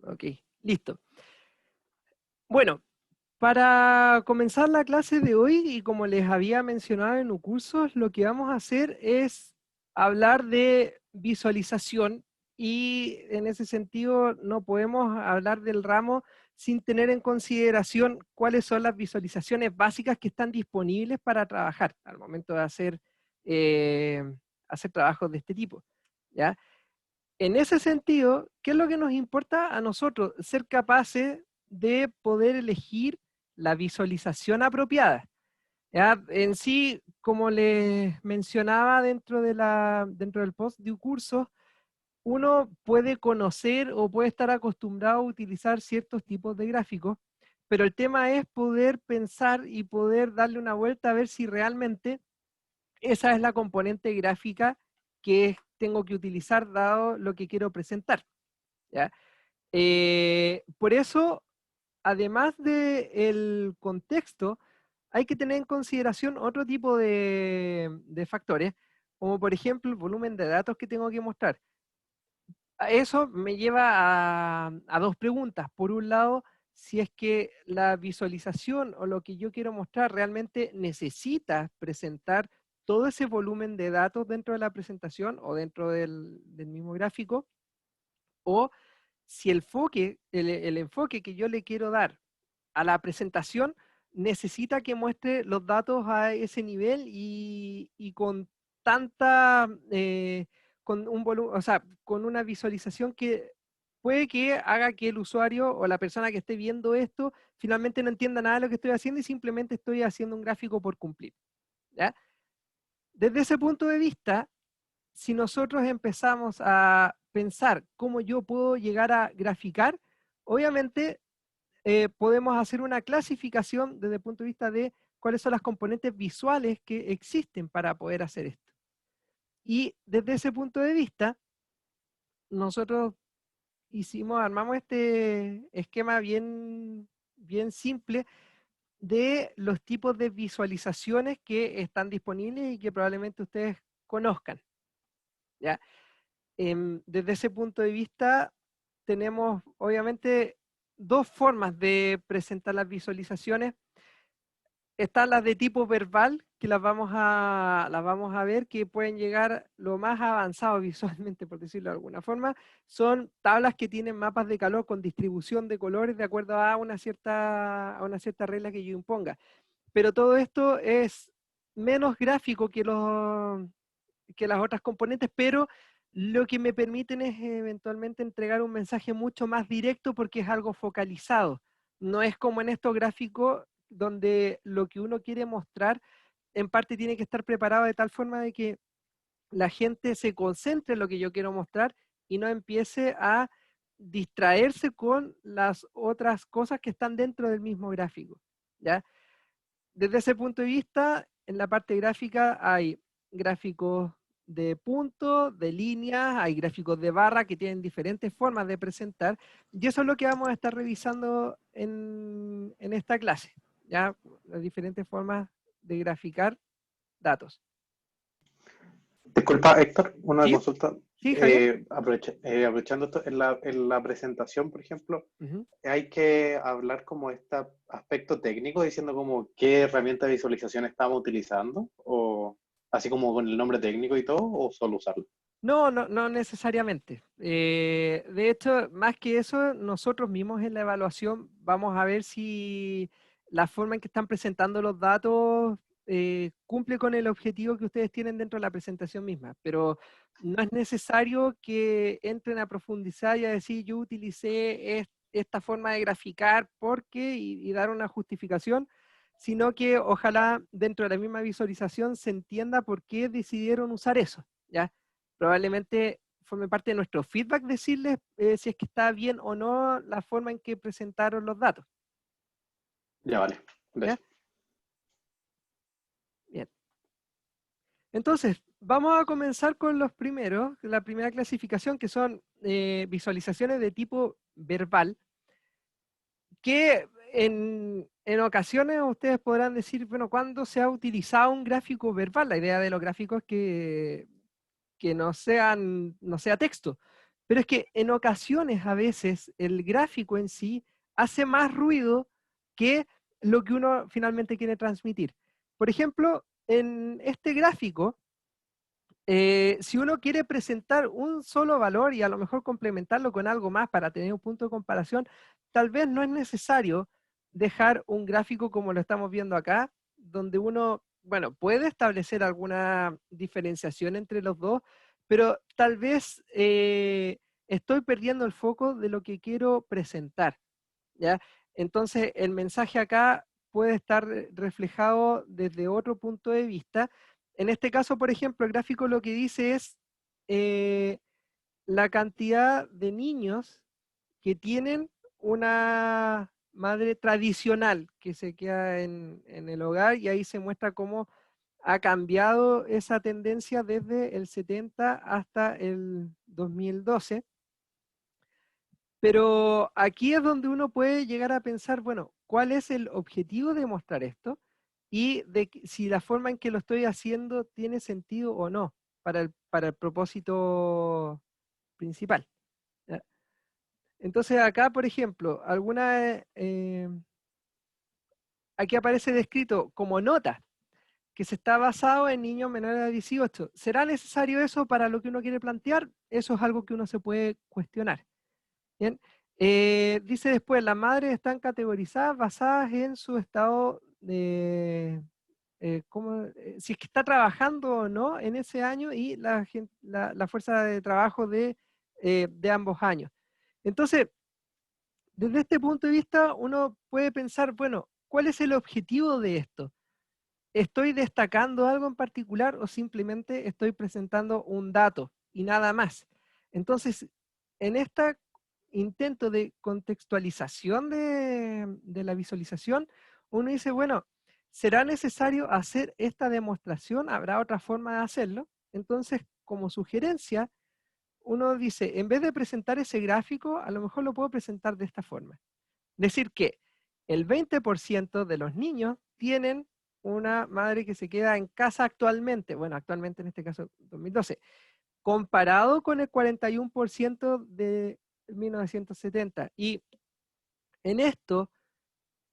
Ok, listo. Bueno, para comenzar la clase de hoy, y como les había mencionado en un curso, lo que vamos a hacer es hablar de visualización y en ese sentido no podemos hablar del ramo sin tener en consideración cuáles son las visualizaciones básicas que están disponibles para trabajar al momento de hacer trabajos de este tipo, ¿ya? En ese sentido, ¿qué es lo que nos importa a nosotros? Ser capaces de poder elegir la visualización apropiada. ¿Ya? En sí, como les mencionaba dentro del post de un curso, uno puede conocer o puede estar acostumbrado a utilizar ciertos tipos de gráficos, pero el tema es poder pensar y poder darle una vuelta a ver si realmente esa es la componente gráfica que tengo que utilizar dado lo que quiero presentar, ¿ya? Por eso, además del contexto, hay que tener en consideración otro tipo de factores, como por ejemplo el volumen de datos que tengo que mostrar. Eso me lleva a dos preguntas. Por un lado, si es que la visualización o lo que yo quiero mostrar realmente necesita presentar todo ese volumen de datos dentro de la presentación o dentro del mismo gráfico, o si el enfoque que yo le quiero dar a la presentación necesita que muestre los datos a ese nivel y con tanta, con un volumen, o sea, con una visualización que puede que haga que el usuario o la persona que esté viendo esto finalmente no entienda nada de lo que estoy haciendo y simplemente estoy haciendo un gráfico por cumplir, ¿ya? Desde ese punto de vista, si nosotros empezamos a pensar cómo yo puedo llegar a graficar, obviamente podemos hacer una clasificación desde el punto de vista de cuáles son las componentes visuales que existen para poder hacer esto. Y desde ese punto de vista, nosotros armamos este esquema bien simple de los tipos de visualizaciones que están disponibles y que probablemente ustedes conozcan, ¿ya? Desde ese punto de vista, tenemos obviamente dos formas de presentar las visualizaciones. Están las de tipo verbal, que las vamos a ver, que pueden llegar lo más avanzado visualmente, por decirlo de alguna forma. Son tablas que tienen mapas de calor con distribución de colores de acuerdo a a una cierta regla que yo imponga. Pero todo esto es menos gráfico que las otras componentes, pero lo que me permiten es eventualmente entregar un mensaje mucho más directo porque es algo focalizado. No es como en estos gráficos donde lo que uno quiere mostrar en parte tiene que estar preparado de tal forma de que la gente se concentre en lo que yo quiero mostrar y no empiece a distraerse con las otras cosas que están dentro del mismo gráfico, ¿ya? Desde ese punto de vista, en la parte gráfica hay gráficos de puntos, de líneas, hay gráficos de barra que tienen diferentes formas de presentar, y eso es lo que vamos a estar revisando en esta clase, ¿ya? Las diferentes formas de graficar datos. Disculpa, Héctor, una ¿Sí? consulta. ¿Sí, Javier? Aprovechando esto, en la presentación, por ejemplo, Ujú. hay que hablar como este aspecto técnico, diciendo como qué herramienta de visualización estamos utilizando, o así como con el nombre técnico y todo, o solo usarlo. No necesariamente. De hecho, más que eso, nosotros mismos en la evaluación vamos a ver si la forma en que están presentando los datos cumple con el objetivo que ustedes tienen dentro de la presentación misma. Pero no es necesario que entren a profundizar y a decir yo utilicé esta forma de graficar porque y dar una justificación, sino que ojalá dentro de la misma visualización se entienda por qué decidieron usar eso, ¿ya? Probablemente forme parte de nuestro feedback decirles si es que está bien o no la forma en que presentaron los datos. Ya vale, ¿Ya? gracias. Bien. Entonces, vamos a comenzar con los primeros, la primera clasificación, que son visualizaciones de tipo verbal, que en ocasiones ustedes podrán decir, bueno, ¿cuándo se ha utilizado un gráfico verbal? La idea de los gráficos es que no sea texto. Pero es que en ocasiones, a veces, el gráfico en sí hace más ruido que lo que uno finalmente quiere transmitir. Por ejemplo, en este gráfico, si uno quiere presentar un solo valor y a lo mejor complementarlo con algo más para tener un punto de comparación, tal vez no es necesario dejar un gráfico como lo estamos viendo acá, donde uno, bueno, puede establecer alguna diferenciación entre los dos, pero tal vez estoy perdiendo el foco de lo que quiero presentar, ¿ya? Entonces, el mensaje acá puede estar reflejado desde otro punto de vista. En este caso, por ejemplo, el gráfico lo que dice es eh, la cantidad de niños que tienen una madre tradicional que se queda en el hogar, y ahí se muestra cómo ha cambiado esa tendencia desde el 70 hasta el 2012. Pero aquí es donde uno puede llegar a pensar, bueno, ¿cuál es el objetivo de mostrar esto? Y de si la forma en que lo estoy haciendo tiene sentido o no para el propósito principal, ¿ya? Entonces acá, por ejemplo, aquí aparece descrito como nota que se está basado en niños menores de 18. ¿Será necesario eso para lo que uno quiere plantear? Eso es algo que uno se puede cuestionar. Bien. Dice después, las madres están categorizadas basadas en su estado de, si es que está trabajando o no en ese año y la fuerza de trabajo de ambos años. Entonces, desde este punto de vista, uno puede pensar, bueno, ¿cuál es el objetivo de esto? ¿Estoy destacando algo en particular o simplemente estoy presentando un dato y nada más? Entonces, en este intento de contextualización de la visualización, uno dice, bueno, ¿será necesario hacer esta demostración? ¿Habrá otra forma de hacerlo? Entonces, como sugerencia, uno dice, en vez de presentar ese gráfico, a lo mejor lo puedo presentar de esta forma. Decir que el 20% de los niños tienen una madre que se queda en casa actualmente, bueno, actualmente en este caso 2012, comparado con el 41% de 1970. Y en esto,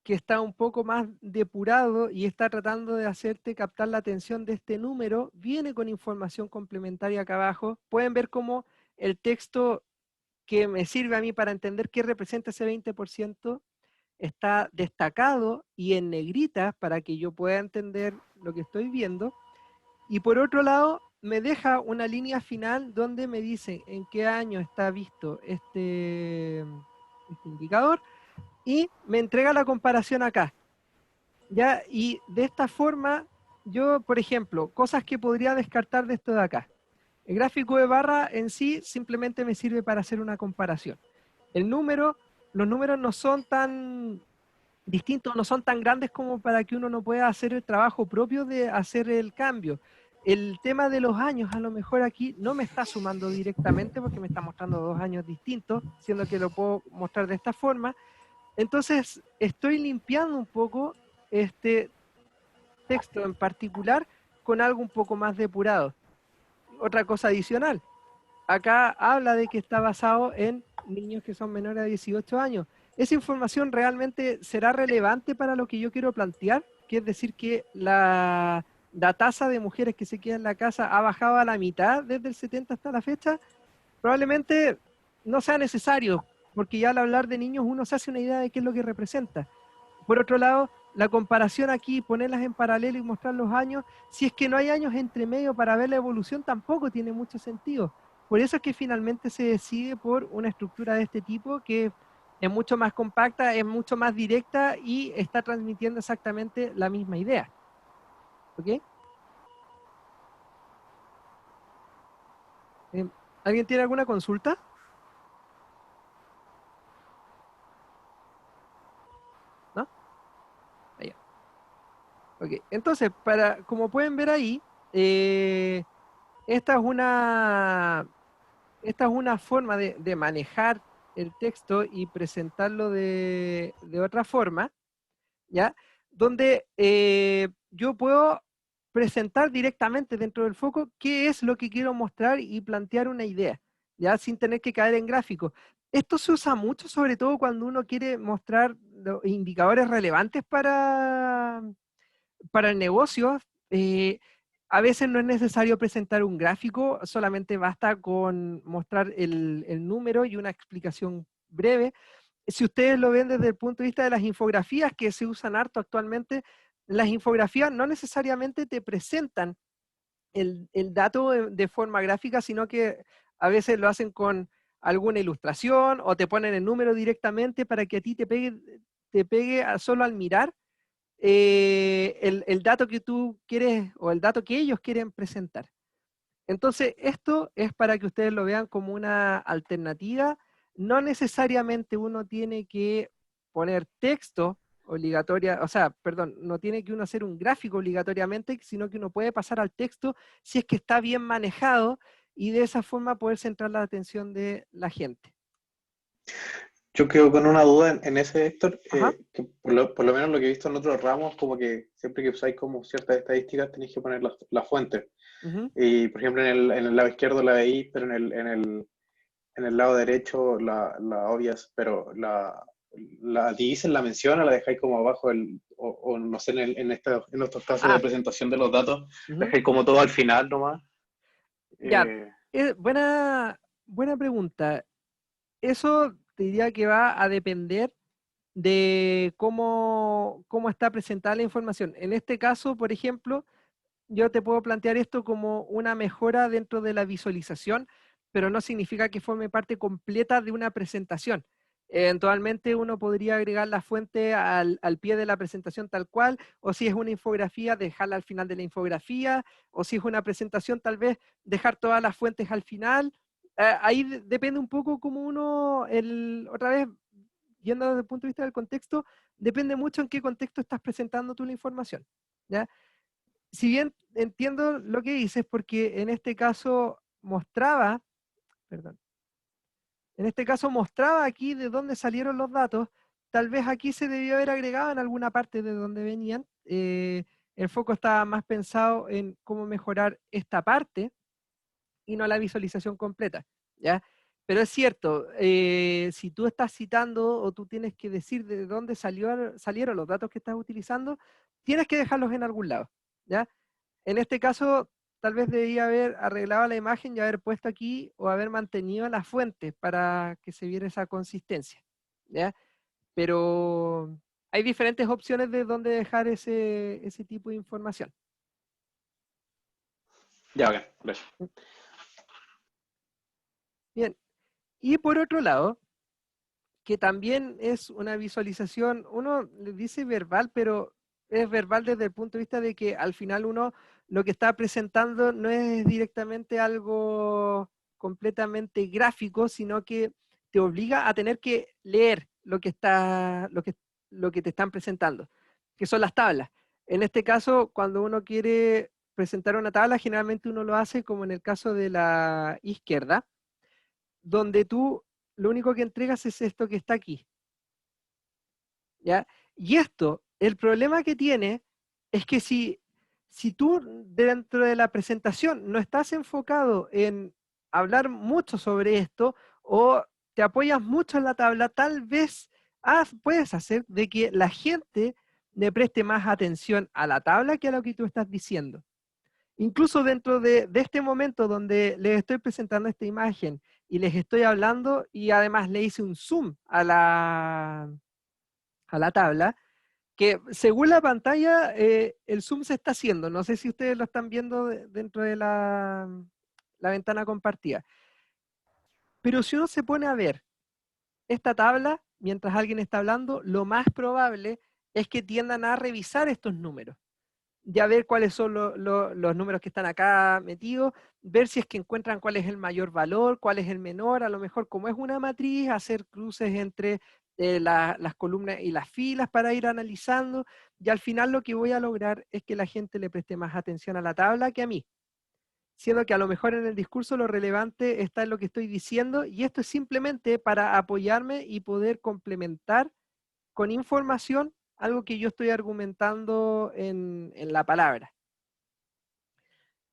que está un poco más depurado y está tratando de hacerte captar la atención de este número, viene con información complementaria acá abajo. Pueden ver cómo el texto que me sirve a mí para entender qué representa ese 20% está destacado y en negrita para que yo pueda entender lo que estoy viendo. Y por otro lado, me deja una línea final donde me dice en qué año está visto este indicador y me entrega la comparación acá. ¿Ya? Y de esta forma, yo, por ejemplo, cosas que podría descartar de esto de acá. El gráfico de barra en sí simplemente me sirve para hacer una comparación. El número, los números no son tan distintos, no son tan grandes como para que uno no pueda hacer el trabajo propio de hacer el cambio. El tema de los años, a lo mejor aquí no me está sumando directamente porque me está mostrando 2 años distintos, siendo que lo puedo mostrar de esta forma. Entonces, estoy limpiando un poco este texto en particular con algo un poco más depurado. Otra cosa adicional, acá habla de que está basado en niños que son menores de 18 años. ¿Esa información realmente será relevante para lo que yo quiero plantear? Que es decir, que la tasa de mujeres que se quedan en la casa ha bajado a la mitad desde el 70 hasta la fecha. Probablemente no sea necesario, porque ya al hablar de niños uno se hace una idea de qué es lo que representa. Por otro lado, la comparación aquí, ponerlas en paralelo y mostrar los años, si es que no hay años entre medio para ver la evolución, tampoco tiene mucho sentido. Por eso es que finalmente se decide por una estructura de este tipo que es mucho más compacta, es mucho más directa y está transmitiendo exactamente la misma idea. ¿Ok? Eh, ¿Alguien tiene alguna consulta? ¿No? Allá. Ok. Entonces, como pueden ver ahí, eh, esta es una forma de manejar el texto y presentarlo de otra forma, ¿ya? Donde yo puedo presentar directamente dentro del foco qué es lo que quiero mostrar y plantear una idea. ya sin tener que caer en gráficos. Esto se usa mucho, sobre todo cuando uno quiere mostrar los indicadores relevantes para el negocio. A veces no es necesario presentar un gráfico, solamente basta con mostrar el número y una explicación breve. Si ustedes lo ven desde el punto de vista de las infografías que se usan harto actualmente, las infografías no necesariamente te presentan el dato de forma gráfica, sino que a veces lo hacen con alguna ilustración o te ponen el número directamente para que a ti te pegue solo al mirar el dato que tú quieres o el dato que ellos quieren presentar. Entonces, esto es para que ustedes lo vean como una alternativa. No necesariamente uno tiene que poner texto obligatoria, o sea, perdón, no tiene que uno hacer un gráfico obligatoriamente, sino que uno puede pasar al texto si es que está bien manejado y de esa forma poder centrar la atención de la gente. Yo quedo con una duda en ese, Héctor, Ajá. que por lo menos lo que he visto en otros ramos, como que siempre que usáis como ciertas estadísticas tenéis que poner la fuente. Ujú. Y por ejemplo en el lado izquierdo la veis, pero en el lado derecho la obvias, pero la dicen, la menciona, la dejáis como abajo, o no sé, en estos casos de Ah, presentación de los datos, la ujú. dejáis como todo al final nomás. Ya, Eh, buena pregunta. Eso te diría que va a depender de cómo está presentada la información. En este caso, por ejemplo, yo te puedo plantear esto como una mejora dentro de la visualización, pero no significa que forme parte completa de una presentación. Eventualmente uno podría agregar la fuente al pie de la presentación tal cual, o si es una infografía, dejarla al final de la infografía, o si es una presentación, tal vez dejar todas las fuentes al final. Ahí depende un poco como uno, otra vez, yendo desde el punto de vista del contexto, depende mucho en qué contexto estás presentando tú la información. ¿Ya? Si bien entiendo lo que dices, porque en este caso mostraba, perdón, en este caso mostraba aquí de dónde salieron los datos, tal vez aquí se debió haber agregado en alguna parte de donde venían. El foco estaba más pensado en cómo mejorar esta parte y no la visualización completa, ¿ya? Pero es cierto, si tú estás citando o tú tienes que decir de dónde salieron los datos que estás utilizando, tienes que dejarlos en algún lado, ¿ya? En este caso, tal vez debía haber arreglado la imagen y haber puesto aquí o haber mantenido la fuente para que se viera esa consistencia, ¿ya? Pero hay diferentes opciones de dónde dejar ese tipo de información. ya, ok, gracias. Bien, y por otro lado, que también es una visualización, uno le dice verbal, pero es verbal desde el punto de vista de que al final uno lo que está presentando no es directamente algo completamente gráfico, sino que te obliga a tener que leer lo que te están presentando, que son las tablas. En este caso, cuando uno quiere presentar una tabla, generalmente uno lo hace como en el caso de la izquierda, donde tú lo único que entregas es esto que está aquí, ¿ya? Y esto, el problema que tiene es que si tú dentro de la presentación no estás enfocado en hablar mucho sobre esto o te apoyas mucho en la tabla, tal vez puedes hacer de que la gente le preste más atención a la tabla que a lo que tú estás diciendo. Incluso dentro de este momento donde les estoy presentando esta imagen y les estoy hablando y además le hice un zoom a la tabla, que según la pantalla el zoom se está haciendo. No sé si ustedes lo están viendo dentro de la ventana compartida. Pero si uno se pone a ver esta tabla mientras alguien está hablando, lo más probable es que tiendan a revisar estos números. Ya ver cuáles son los números que están acá metidos, ver si es que encuentran cuál es el mayor valor, cuál es el menor, a lo mejor como es una matriz, hacer cruces entre las columnas y las filas para ir analizando, y al final lo que voy a lograr es que la gente le preste más atención a la tabla que a mí, siendo que a lo mejor en el discurso lo relevante está en lo que estoy diciendo, y esto es simplemente para apoyarme y poder complementar con información algo que yo estoy argumentando en la palabra.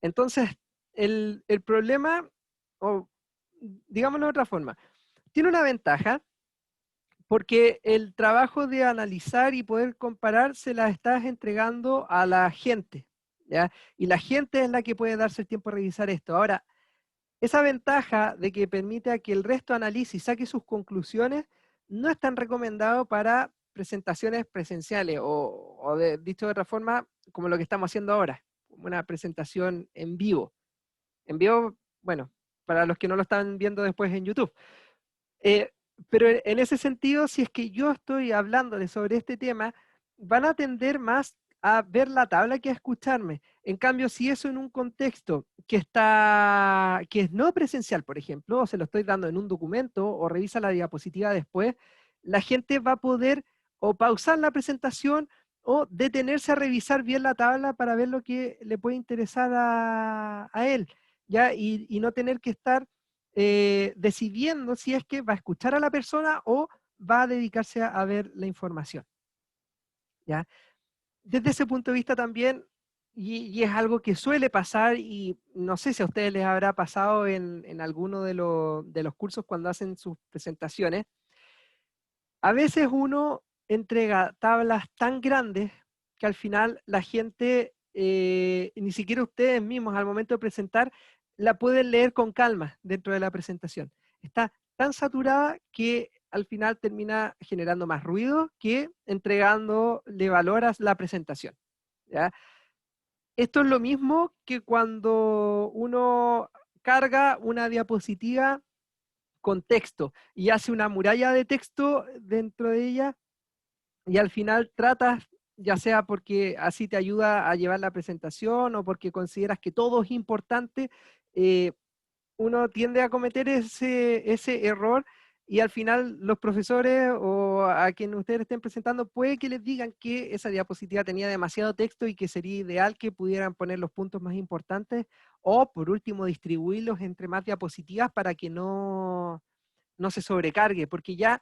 Entonces, el problema, o digámoslo de otra forma, tiene una ventaja porque el trabajo de analizar y poder comparar se la estás entregando a la gente, ¿ya? Y la gente es la que puede darse el tiempo de revisar esto. Ahora, esa ventaja de que permite a que el resto analice y saque sus conclusiones no es tan recomendado para presentaciones presenciales dicho de otra forma, como lo que estamos haciendo ahora, como una presentación en vivo. En vivo, bueno, para los que no lo están viendo después en YouTube. Pero en ese sentido, si es que yo estoy hablándoles sobre este tema, van a tender más a ver la tabla que a escucharme. En cambio, si eso en un contexto que es no presencial, por ejemplo, o se lo estoy dando en un documento o revisa la diapositiva después, la gente va a poder o pausar la presentación o detenerse a revisar bien la tabla para ver lo que le puede interesar a él, ¿ya? Y no tener que estar decidiendo si es que va a escuchar a la persona o va a dedicarse a ver la información, ¿ya? Desde ese punto de vista también, y es algo que suele pasar, y no sé si a ustedes les habrá pasado en alguno de los cursos cuando hacen sus presentaciones, a veces uno entrega tablas tan grandes que al final la gente, ni siquiera ustedes mismos al momento de presentar, la pueden leer con calma dentro de la presentación. Está tan saturada que al final termina generando más ruido que entregándole valor a la presentación, ¿ya? Esto es lo mismo que cuando uno carga una diapositiva con texto y hace una muralla de texto dentro de ella y al final tratas, ya sea porque así te ayuda a llevar la presentación o porque consideras que todo es importante, eh, uno tiende a cometer ese error y al final los profesores o a quien ustedes estén presentando puede que les digan que esa diapositiva tenía demasiado texto y que sería ideal que pudieran poner los puntos más importantes o por último distribuirlos entre más diapositivas para que no se sobrecargue, porque ya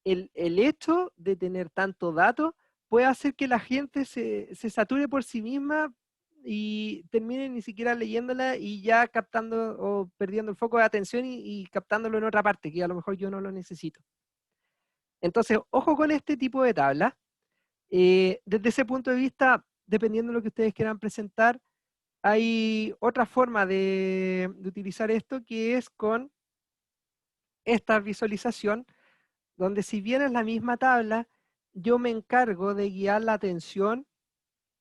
el hecho de tener tanto dato puede hacer que la gente se sature por sí misma y termine ni siquiera leyéndola y ya captando o perdiendo el foco de atención y captándolo en otra parte, que a lo mejor yo no lo necesito. Entonces, ojo con este tipo de tablas. Desde ese punto de vista, dependiendo de lo que ustedes quieran presentar, hay otra forma de utilizar esto que es con esta visualización donde si bien es la misma tabla, yo me encargo de guiar la atención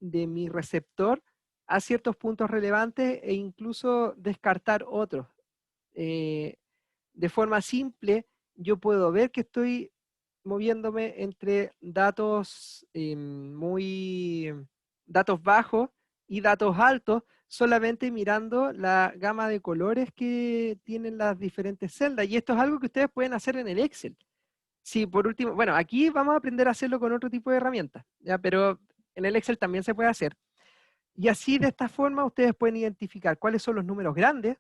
de mi receptor a ciertos puntos relevantes e incluso descartar otros. Eh, de forma simple, yo puedo ver que estoy moviéndome entre datos datos bajos y datos altos, solamente mirando la gama de colores que tienen las diferentes celdas. Y esto es algo que ustedes pueden hacer en el Excel. Sí, por último, bueno, aquí vamos a aprender a hacerlo con otro tipo de herramientas, ¿ya? Pero en el Excel también se puede hacer. Y así, de esta forma, ustedes pueden identificar cuáles son los números grandes,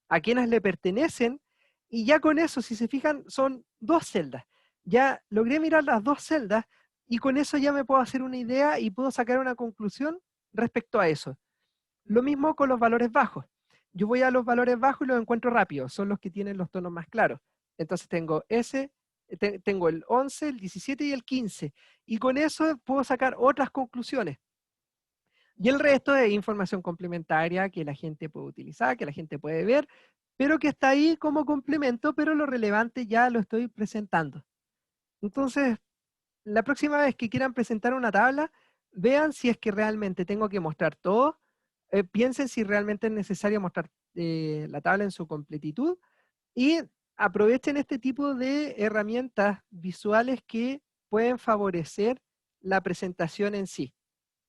a quiénes le pertenecen, y ya con eso, si se fijan, son dos celdas. Ya logré mirar las dos celdas, y con eso ya me puedo hacer una idea y puedo sacar una conclusión respecto a eso. Lo mismo con los valores bajos. Yo voy a los valores bajos y los encuentro rápido, son los que tienen los tonos más claros. Entonces tengo tengo el 11, el 17 y el 15. Y con eso puedo sacar otras conclusiones. Y el resto es información complementaria que la gente puede utilizar, que la gente puede ver, pero que está ahí como complemento, pero lo relevante ya lo estoy presentando. Entonces, la próxima vez que quieran presentar una tabla, vean si es que realmente tengo que mostrar todo, piensen si realmente es necesario mostrar la tabla en su completitud y aprovechen este tipo de herramientas visuales que pueden favorecer la presentación en sí,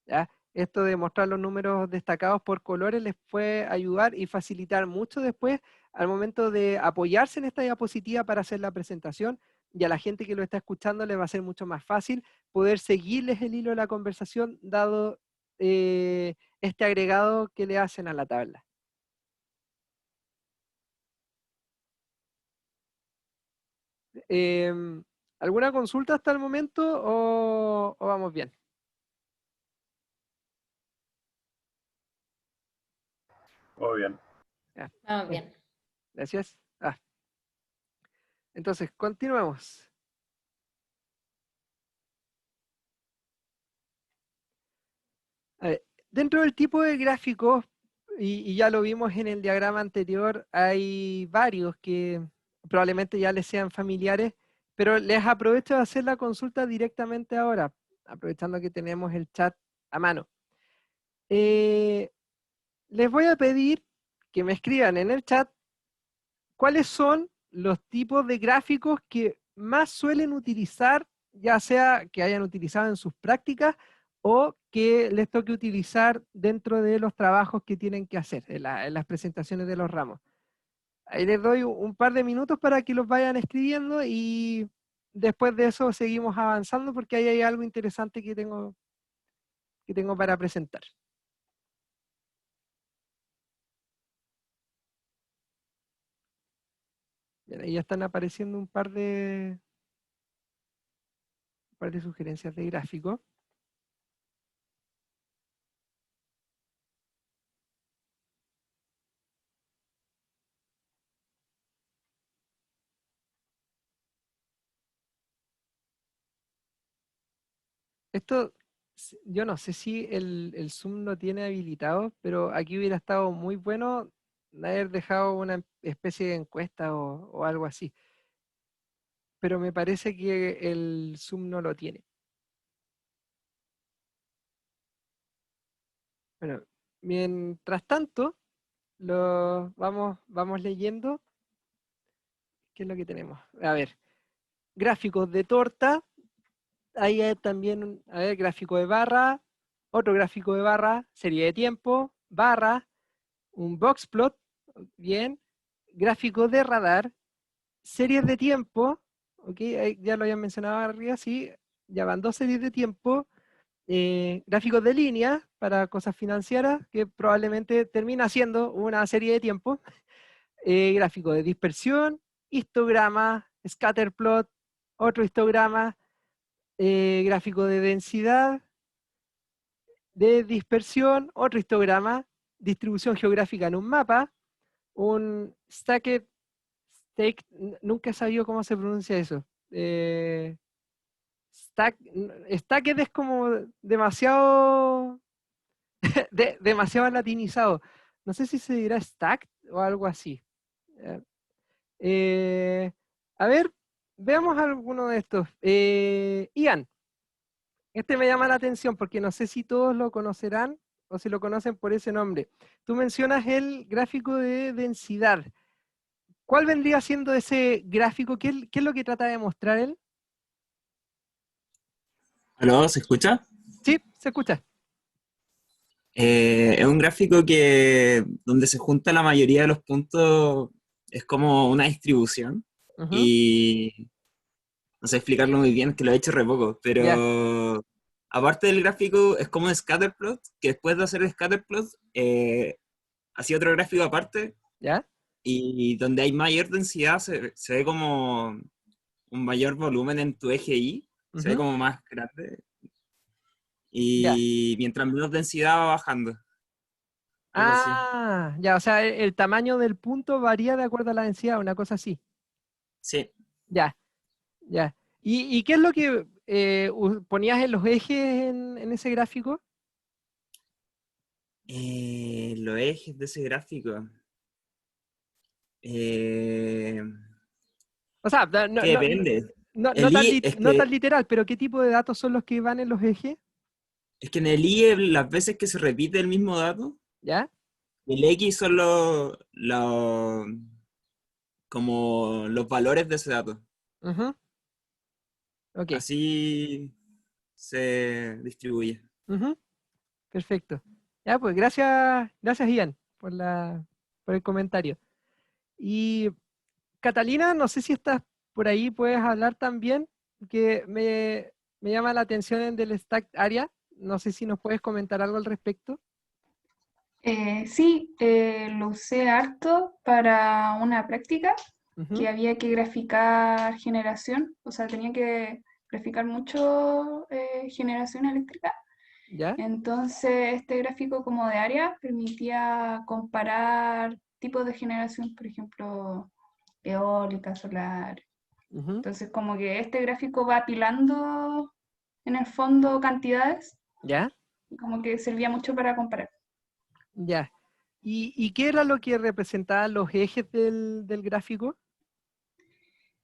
¿ya? Esto de mostrar los números destacados por colores les puede ayudar y facilitar mucho después al momento de apoyarse en esta diapositiva para hacer la presentación, y a la gente que lo está escuchando le va a ser mucho más fácil poder seguirles el hilo de la conversación dado este agregado que le hacen a la tabla. Em, ¿Alguna consulta hasta el momento o vamos bien? Muy bien. Ya, Vamos bien. gracias. Entonces, continuemos. A ver, dentro del tipo de gráficos, y ya lo vimos en el diagrama anterior, hay varios que probablemente ya les sean familiares, pero les aprovecho de hacer la consulta directamente ahora, aprovechando que tenemos el chat a mano. Les voy a pedir que me escriban en el chat cuáles son los tipos de gráficos que más suelen utilizar, ya sea que hayan utilizado en sus prácticas o que les toque utilizar dentro de los trabajos que tienen que hacer, en las presentaciones de los ramos. Ahí les doy un par de minutos para que los vayan escribiendo y después de eso seguimos avanzando porque ahí hay algo interesante que tengo para presentar. Bien, ahí ya están apareciendo un par de sugerencias de gráfico. Esto, yo no sé si el Zoom lo tiene habilitado, pero aquí hubiera estado muy bueno haber dejado una especie de encuesta o algo así. Pero me parece que el Zoom no lo tiene. Bueno, mientras tanto, vamos leyendo. ¿Qué es lo que tenemos? A ver, gráficos de torta. Ahí hay también, a ver, gráfico de barra, otro gráfico de barra, serie de tiempo, barra, un boxplot, bien, gráfico de radar, series de tiempo, ok, ahí ya lo habían mencionado arriba, sí, ya van 2 series de tiempo, gráficos de línea para cosas financieras, que probablemente termina siendo una serie de tiempo, gráfico de dispersión, histograma, scatterplot, otro histograma, gráfico de densidad, de dispersión, otro histograma, distribución geográfica en un mapa, un stacked, nunca he sabido cómo se pronuncia eso. Stacked es como demasiado, demasiado latinizado. No sé si se dirá stacked o algo así. Eh, a ver, veamos alguno de estos. Ian, este me llama la atención porque no sé si todos lo conocerán o si lo conocen por ese nombre. Tú mencionas el gráfico de densidad. ¿Cuál vendría siendo ese gráfico? ¿Qué es lo que trata de mostrar él? ¿Aló? ¿Se escucha? Sí, se escucha. Es un gráfico que donde se junta la mayoría de los puntos, es como una distribución Ujú, y no sé explicarlo muy bien, que lo he hecho re poco, ya, pero aparte del gráfico es como un scatterplot, que después de hacer el scatterplot hacía otro gráfico aparte ya, y donde hay mayor densidad se ve como un mayor volumen en tu eje Y, se ve ujú, como más grande ya. y mientras menos densidad va bajando, algo así. Ah, ya, o sea, el tamaño del punto varía de acuerdo a la densidad, una cosa así. Sí. Ya, ya. ¿Y qué es lo que ponías en los ejes en ese gráfico? Los ejes de ese gráfico. Eh, O sea, que depende. no El I, no tan literal, pero ¿qué tipo de datos son los que van en los ejes? es que en el I, las veces que se repite el mismo dato, ¿Ya? el X son como los valores de ese dato. Ujú, ok. Así se distribuye. Ujú, perfecto. Ya, pues gracias Ian por el comentario. Y Catalina, no sé si estás por ahí, puedes hablar también, que me llama la atención en del Stack Area. No sé si nos puedes comentar algo al respecto. Sí, lo usé harto para una práctica Ujú, que había que graficar generación, o sea, tenía que graficar mucho generación eléctrica. ¿ya? Entonces, este gráfico como de área permitía comparar tipos de generación, por ejemplo, eólica, solar. Ujú. Entonces, como que este gráfico va apilando en el fondo cantidades, ¿Ya? y como que servía mucho para comparar. Ya. ¿Y qué era lo que representaban los ejes del gráfico?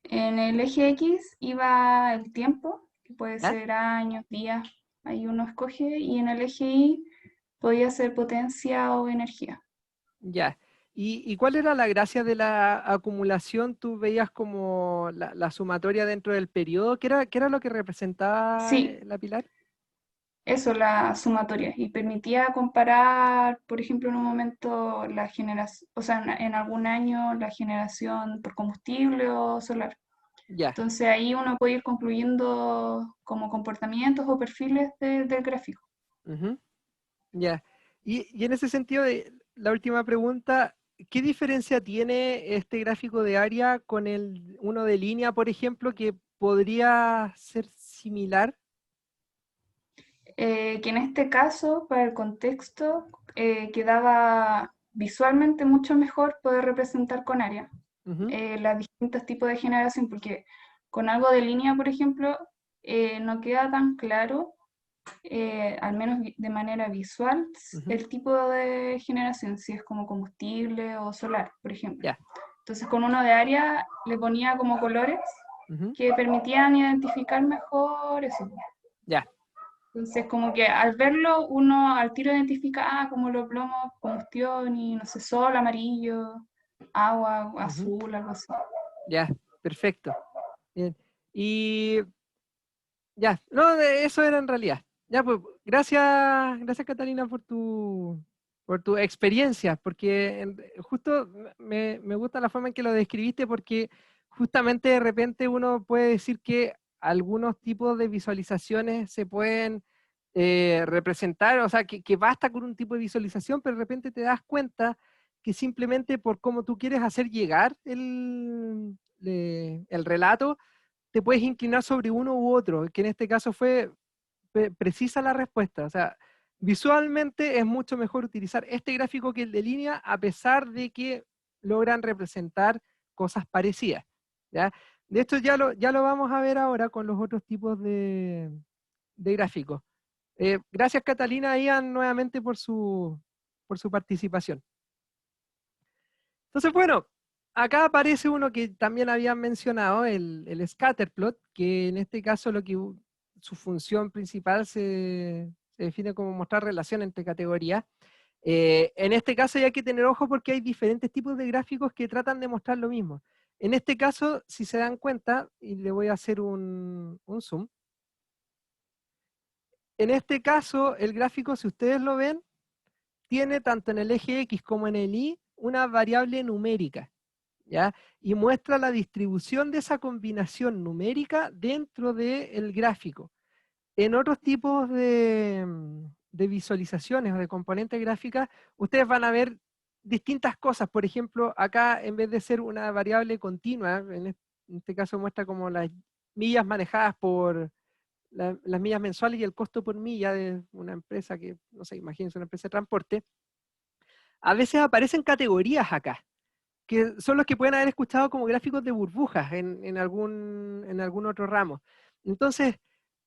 En el eje X iba el tiempo, que puede ¿Ya? ser años, días, ahí uno escoge, y en el eje Y podía ser potencia o energía. Ya. ¿Y cuál era la gracia de la acumulación? ¿Tú veías como la sumatoria dentro del periodo? ¿Qué era lo que representaba Sí, la pilar? eso, la sumatoria, y permitía comparar, por ejemplo, en un momento la generación, o sea, en algún año la generación por combustible o solar. Ya. Entonces ahí uno puede ir concluyendo como comportamientos o perfiles del gráfico. Ujú. Ya. Y en ese sentido, la última pregunta, ¿qué diferencia tiene este gráfico de área con el uno de línea, por ejemplo, que podría ser similar? Que en este caso, para el contexto, quedaba visualmente mucho mejor poder representar con área Ujú, los distintos tipos de generación, porque con algo de línea, por ejemplo, no queda tan claro, al menos de manera visual, ujú. el tipo de generación, si es como combustible o solar, por ejemplo. Ya. Entonces con uno de área le ponía como colores Ujú. que permitían identificar mejor eso. Ya. Entonces, como que al verlo, uno al tiro identifica, como los plomos, combustión y no sé, sol, amarillo, agua, Ujú. azul, algo así. Ya. Perfecto. Bien. Y ya, no, eso era en realidad. Ya, pues, gracias Catalina por tu experiencia, porque justo me gusta la forma en que lo describiste, porque justamente de repente uno puede decir que algunos tipos de visualizaciones se pueden representar, o sea, que basta con un tipo de visualización, pero de repente te das cuenta que simplemente por cómo tú quieres hacer llegar el relato, te puedes inclinar sobre uno u otro, que en este caso fue precisa la respuesta. O sea, visualmente es mucho mejor utilizar este gráfico que el de línea, a pesar de que logran representar cosas parecidas. ¿Ya? De esto ya lo vamos a ver ahora con los otros tipos de gráficos. Gracias Catalina y Ian nuevamente por su participación. Entonces, bueno, acá aparece uno que también habían mencionado, el scatterplot, que en este caso su función principal se define como mostrar relación entre categorías. En este caso hay que tener ojo porque hay diferentes tipos de gráficos que tratan de mostrar lo mismo. En este caso, si se dan cuenta, y le voy a hacer un zoom, en este caso el gráfico, si ustedes lo ven, tiene tanto en el eje X como en el Y una variable numérica. ¿Ya? Y muestra la distribución de esa combinación numérica dentro del gráfico. En otros tipos de visualizaciones o de componentes gráficas, ustedes van a ver distintas cosas. Por ejemplo, acá en vez de ser una variable continua, en este caso muestra como las millas manejadas por las millas mensuales y el costo por milla de una empresa que, no sé, imagínense una empresa de transporte, a veces aparecen categorías acá que son los que pueden haber escuchado como gráficos de burbujas en algún otro ramo. Entonces,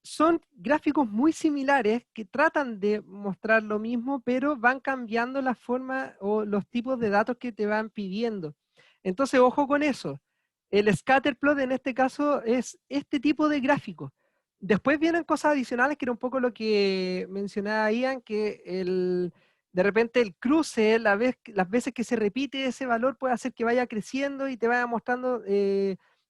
son gráficos muy similares que tratan de mostrar lo mismo, pero van cambiando la forma o los tipos de datos que te van pidiendo. Entonces, ojo con eso. El scatterplot en este caso es este tipo de gráfico. Después vienen cosas adicionales, que era un poco lo que mencionaba Ian, que de repente el cruce, las veces que se repite ese valor puede hacer que vaya creciendo y te vaya mostrando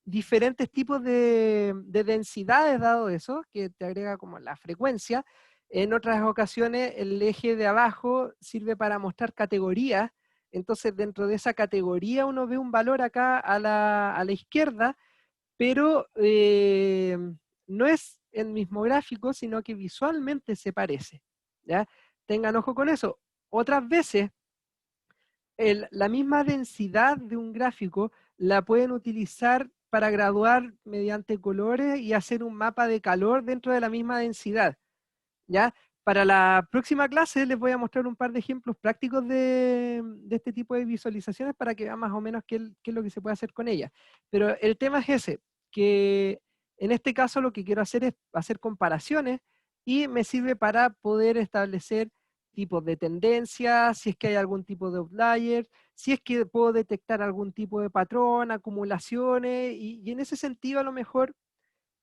diferentes tipos de densidades dado eso, que te agrega como la frecuencia. En otras ocasiones el eje de abajo sirve para mostrar categorías, entonces dentro de esa categoría uno ve un valor acá a la izquierda, pero no es el mismo gráfico, sino que visualmente se parece. ¿Ya? Tengan ojo con eso. Otras veces, la misma densidad de un gráfico la pueden utilizar para graduar mediante colores y hacer un mapa de calor dentro de la misma densidad. ¿Ya? Para la próxima clase les voy a mostrar un par de ejemplos prácticos de este tipo de visualizaciones para que vean más o menos qué es lo que se puede hacer con ellas. Pero el tema es ese, porque en este caso lo que quiero hacer es hacer comparaciones y me sirve para poder establecer tipos de tendencias, si es que hay algún tipo de outlier, si es que puedo detectar algún tipo de patrón, acumulaciones, y en ese sentido a lo mejor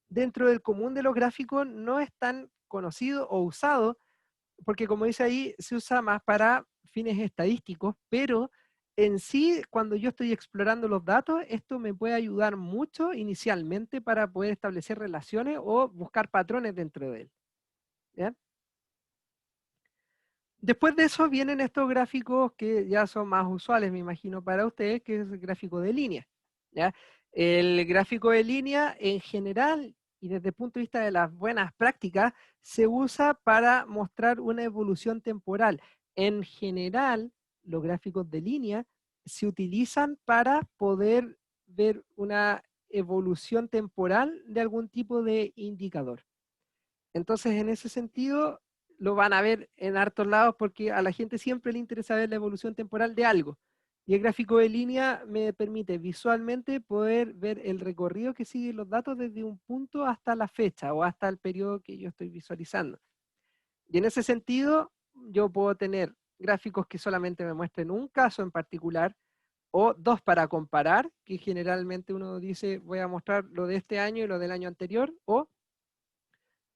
dentro del común de los gráficos no es tan conocido o usado, porque como dice ahí, se usa más para fines estadísticos, pero en sí, cuando yo estoy explorando los datos, esto me puede ayudar mucho inicialmente para poder establecer relaciones o buscar patrones dentro de él. ¿Ya? Después de eso vienen estos gráficos que ya son más usuales, me imagino, para ustedes, que es el gráfico de línea. ¿Ya? El gráfico de línea, en general, y desde el punto de vista de las buenas prácticas, se usa para mostrar una evolución temporal. En general, los gráficos de línea se utilizan para poder ver una evolución temporal de algún tipo de indicador. Entonces, en ese sentido, lo van a ver en hartos lados porque a la gente siempre le interesa ver la evolución temporal de algo. Y el gráfico de línea me permite visualmente poder ver el recorrido que siguen los datos desde un punto hasta la fecha o hasta el periodo que yo estoy visualizando. Y en ese sentido, yo puedo tener gráficos que solamente me muestren un caso en particular o dos para comparar, que generalmente uno dice voy a mostrar lo de este año y lo del año anterior, o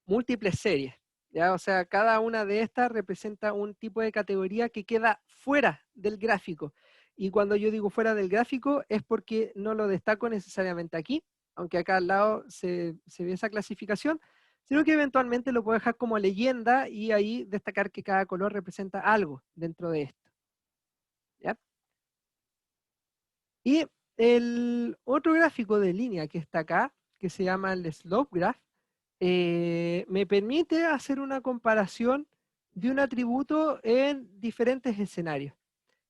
múltiples series, ¿ya? O sea, cada una de estas representa un tipo de categoría que queda fuera del gráfico. Y cuando yo digo fuera del gráfico es porque no lo destaco necesariamente aquí, aunque acá al lado se ve esa clasificación, sino que eventualmente lo puedo dejar como leyenda y ahí destacar que cada color representa algo dentro de esto. ¿Ya? Y el otro gráfico de línea que está acá, que se llama el slope graph, me permite hacer una comparación de un atributo en diferentes escenarios.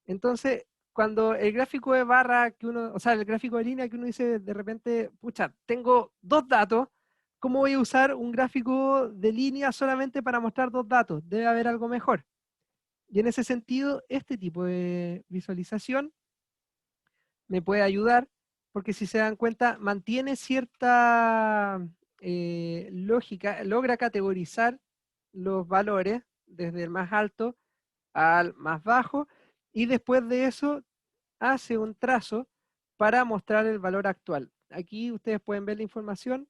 Entonces, cuando el gráfico de barra que uno, o sea, el gráfico de línea que uno dice de repente, pucha, tengo dos datos, ¿cómo voy a usar un gráfico de línea solamente para mostrar dos datos? Debe haber algo mejor. Y en ese sentido, este tipo de visualización me puede ayudar, porque si se dan cuenta, mantiene cierta lógica, logra categorizar los valores desde el más alto al más bajo, y después de eso hace un trazo para mostrar el valor actual. Aquí ustedes pueden ver la información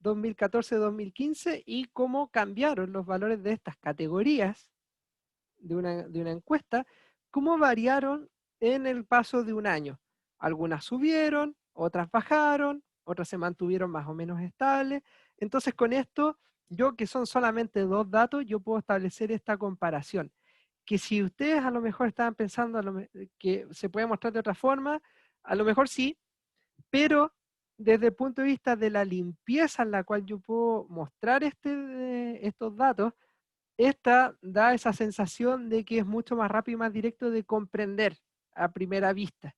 2014-2015 y cómo cambiaron los valores de estas categorías de una encuesta, cómo variaron en el paso de un año. Algunas subieron, otras bajaron, otras se mantuvieron más o menos estables. Entonces con esto, yo que son solamente dos datos, yo puedo establecer esta comparación. Que si ustedes a lo mejor estaban pensando que se puede mostrar de otra forma, a lo mejor sí, pero desde el punto de vista de la limpieza en la cual yo puedo mostrar estos datos, esta da esa sensación de que es mucho más rápido y más directo de comprender a primera vista.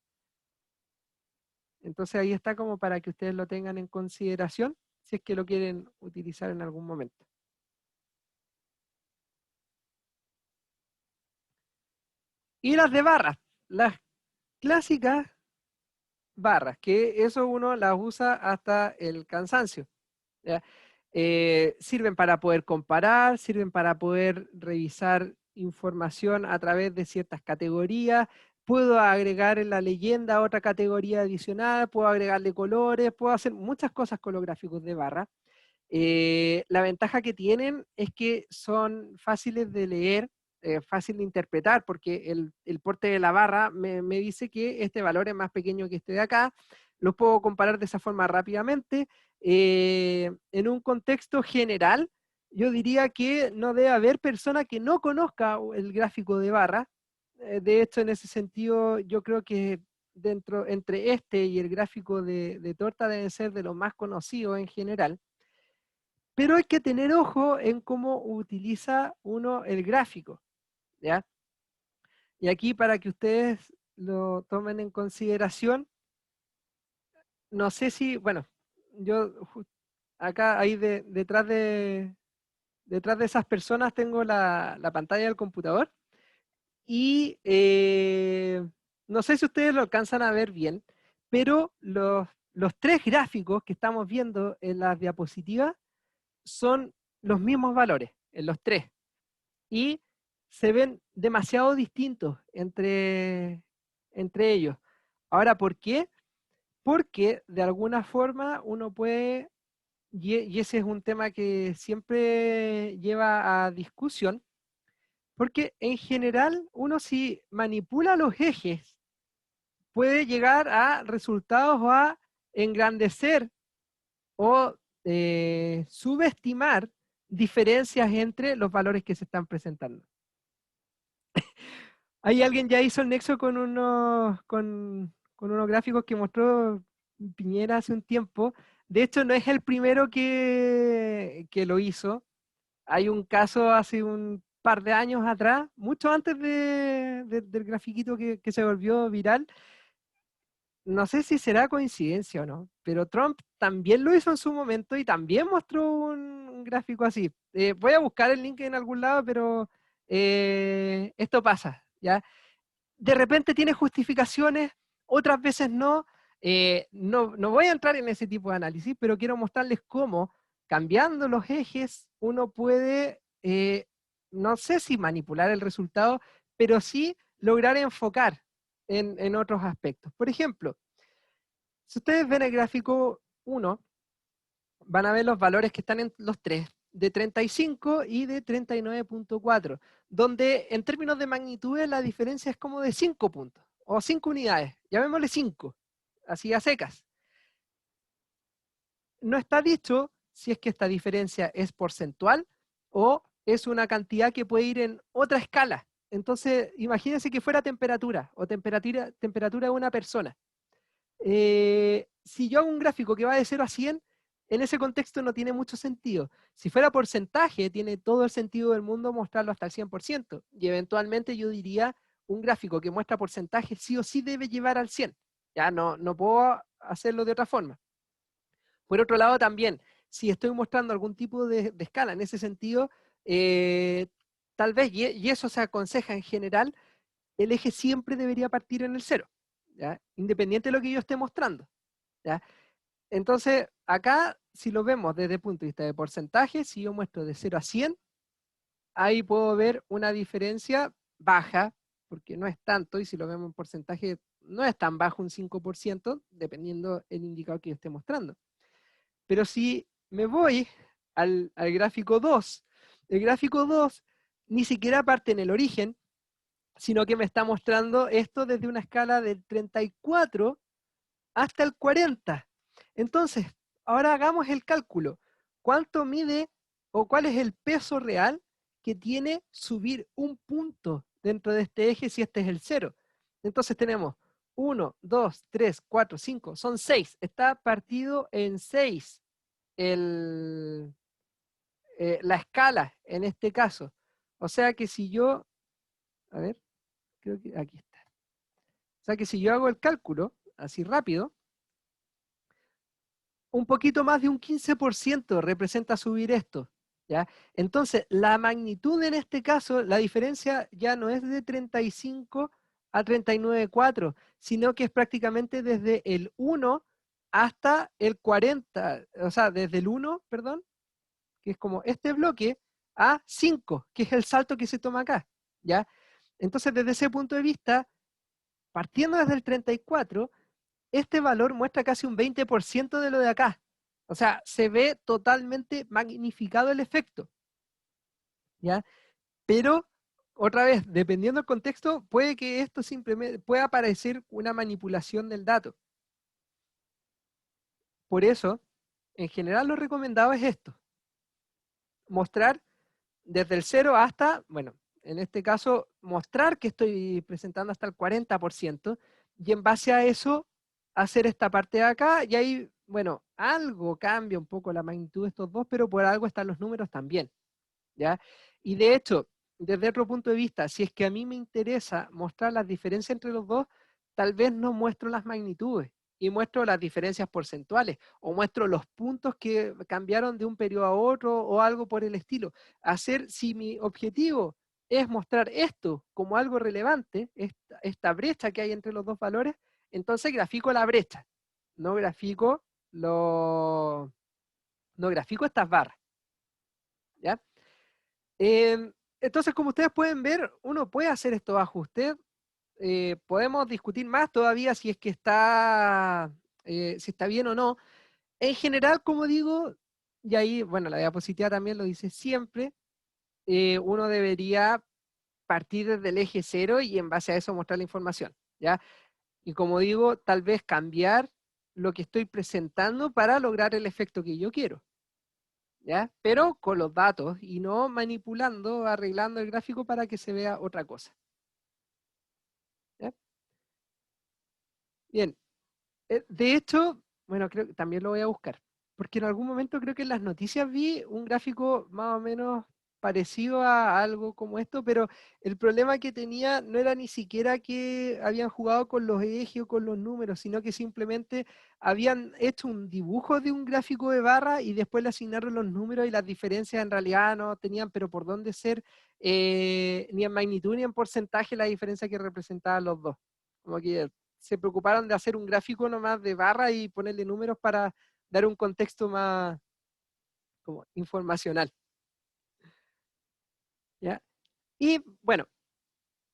Entonces ahí está como para que ustedes lo tengan en consideración si es que lo quieren utilizar en algún momento. Y las de barras, las clásicas barras, que eso uno las usa hasta el cansancio. ¿Ya? Sirven para poder comparar, sirven para poder revisar información a través de ciertas categorías. Puedo agregar en la leyenda otra categoría adicional, puedo agregarle colores, puedo hacer muchas cosas con los gráficos de barra. La ventaja que tienen es que son fáciles de leer, fácil de interpretar, porque el porte de la barra me dice que este valor es más pequeño que este de acá. Los puedo comparar de esa forma rápidamente. En un contexto general, yo diría que no debe haber persona que no conozca el gráfico de barra. De hecho, en ese sentido, yo creo que entre este y el gráfico de torta deben ser de los más conocidos en general. Pero hay que tener ojo en cómo utiliza uno el gráfico, ¿ya? Y aquí para que ustedes lo tomen en consideración, no sé si, bueno, yo acá ahí detrás de esas personas tengo la pantalla del computador y no sé si ustedes lo alcanzan a ver bien, pero los los tres gráficos que estamos viendo en las diapositivas son los mismos valores, en los tres. Y se ven demasiado distintos entre ellos. Ahora, ¿por qué? Porque de alguna forma uno puede, y ese es un tema que siempre lleva a discusión, porque en general uno si manipula los ejes puede llegar a resultados o a engrandecer o subestimar diferencias entre los valores que se están presentando. Ahí alguien ya hizo el nexo con unos gráficos que mostró Piñera hace un tiempo. De hecho, no es el primero que lo hizo. Hay un caso hace un par de años atrás, mucho antes del grafiquito que se volvió viral. No sé si será coincidencia o no, pero Trump también lo hizo en su momento y también mostró un gráfico así. Voy a buscar el link en algún lado, pero esto pasa, ¿ya? De repente tiene justificaciones, otras veces no. No voy a entrar en ese tipo de análisis, pero quiero mostrarles cómo cambiando los ejes uno puede, no sé si manipular el resultado, pero sí lograr enfocar en otros aspectos. Por ejemplo, si ustedes ven el gráfico 1, van a ver los valores que están en los tres, de 35 y de 39.4, donde en términos de magnitudes la diferencia es como de 5 puntos, o 5 unidades, llamémosle 5, así a secas. No está dicho si es que esta diferencia es porcentual o es una cantidad que puede ir en otra escala. Entonces, imagínense que fuera temperatura, o temperatura de una persona. Si yo hago un gráfico que va de 0 a 100, en ese contexto no tiene mucho sentido. Si fuera porcentaje, tiene todo el sentido del mundo mostrarlo hasta el 100%. Y eventualmente yo diría, un gráfico que muestra porcentaje sí o sí debe llevar al 100. Ya no puedo hacerlo de otra forma. Por otro lado también, si estoy mostrando algún tipo de escala en ese sentido, tal vez, y eso se aconseja en general, el eje siempre debería partir en el 0, ¿ya? Independiente de lo que yo esté mostrando, ¿ya? Entonces, acá, si lo vemos desde el punto de vista de porcentaje, si yo muestro de 0 a 100, ahí puedo ver una diferencia baja, porque no es tanto, y si lo vemos en porcentaje, no es tan bajo un 5%, dependiendo el indicador que yo esté mostrando. Pero si me voy al gráfico 2, el gráfico 2 ni siquiera parte en el origen, sino que me está mostrando esto desde una escala del 34 hasta el 40. Entonces, ahora hagamos el cálculo. ¿Cuánto mide o cuál es el peso real que tiene subir un punto dentro de este eje si este es el 0? Entonces tenemos 1, 2, 3, 4, 5, son 6. Está partido en 6 la escala en este caso. O sea que si yo, a ver, creo que aquí está. O sea que si yo hago el cálculo, así rápido, un poquito más de un 15% representa subir esto, ¿ya? Entonces, la magnitud en este caso, la diferencia ya no es de 35 a 39,4, sino que es prácticamente desde el 1 hasta el 40, o sea, desde el 1, perdón, que es como este bloque, a 5, que es el salto que se toma acá, ¿ya? Entonces, desde ese punto de vista, partiendo desde el 34, este valor muestra casi un 20% de lo de acá. O sea, se ve totalmente magnificado el efecto, ¿ya? Pero, otra vez, dependiendo del contexto, puede que esto simplemente pueda parecer una manipulación del dato. Por eso, en general lo recomendado es esto. Mostrar desde el 0 hasta, bueno, en este caso, mostrar que estoy presentando hasta el 40%, y en base a eso, hacer esta parte de acá, y ahí, bueno, algo cambia un poco la magnitud de estos dos, pero por algo están los números también, ¿ya? Y de hecho, desde otro punto de vista, si es que a mí me interesa mostrar las diferencias entre los dos, tal vez no muestro las magnitudes, y muestro las diferencias porcentuales, o muestro los puntos que cambiaron de un periodo a otro, o algo por el estilo. Si mi objetivo es mostrar esto como algo relevante, esta brecha que hay entre los dos valores, entonces grafico la brecha, no grafico estas barras, ¿ya? Entonces, como ustedes pueden ver, uno puede hacer estos ajustes. Podemos discutir más todavía si es que si está bien o no. En general, como digo, y ahí, bueno, la diapositiva también lo dice siempre, uno debería partir desde el eje 0 y en base a eso mostrar la información, ¿ya? Y como digo, tal vez cambiar lo que estoy presentando para lograr el efecto que yo quiero, ¿ya? Pero con los datos y no manipulando, arreglando el gráfico para que se vea otra cosa. ¿Ya? Bien. De hecho, bueno, creo que también lo voy a buscar, porque en algún momento creo que en las noticias vi un gráfico más o menos parecido a algo como esto, pero el problema que tenía no era ni siquiera que habían jugado con los ejes o con los números, sino que simplemente habían hecho un dibujo de un gráfico de barra y después le asignaron los números y las diferencias en realidad no tenían, pero por dónde ser, ni en magnitud ni en porcentaje la diferencia que representaban los dos. Como que se preocuparon de hacer un gráfico nomás de barra y ponerle números para dar un contexto más como informacional. ¿Ya? Y bueno,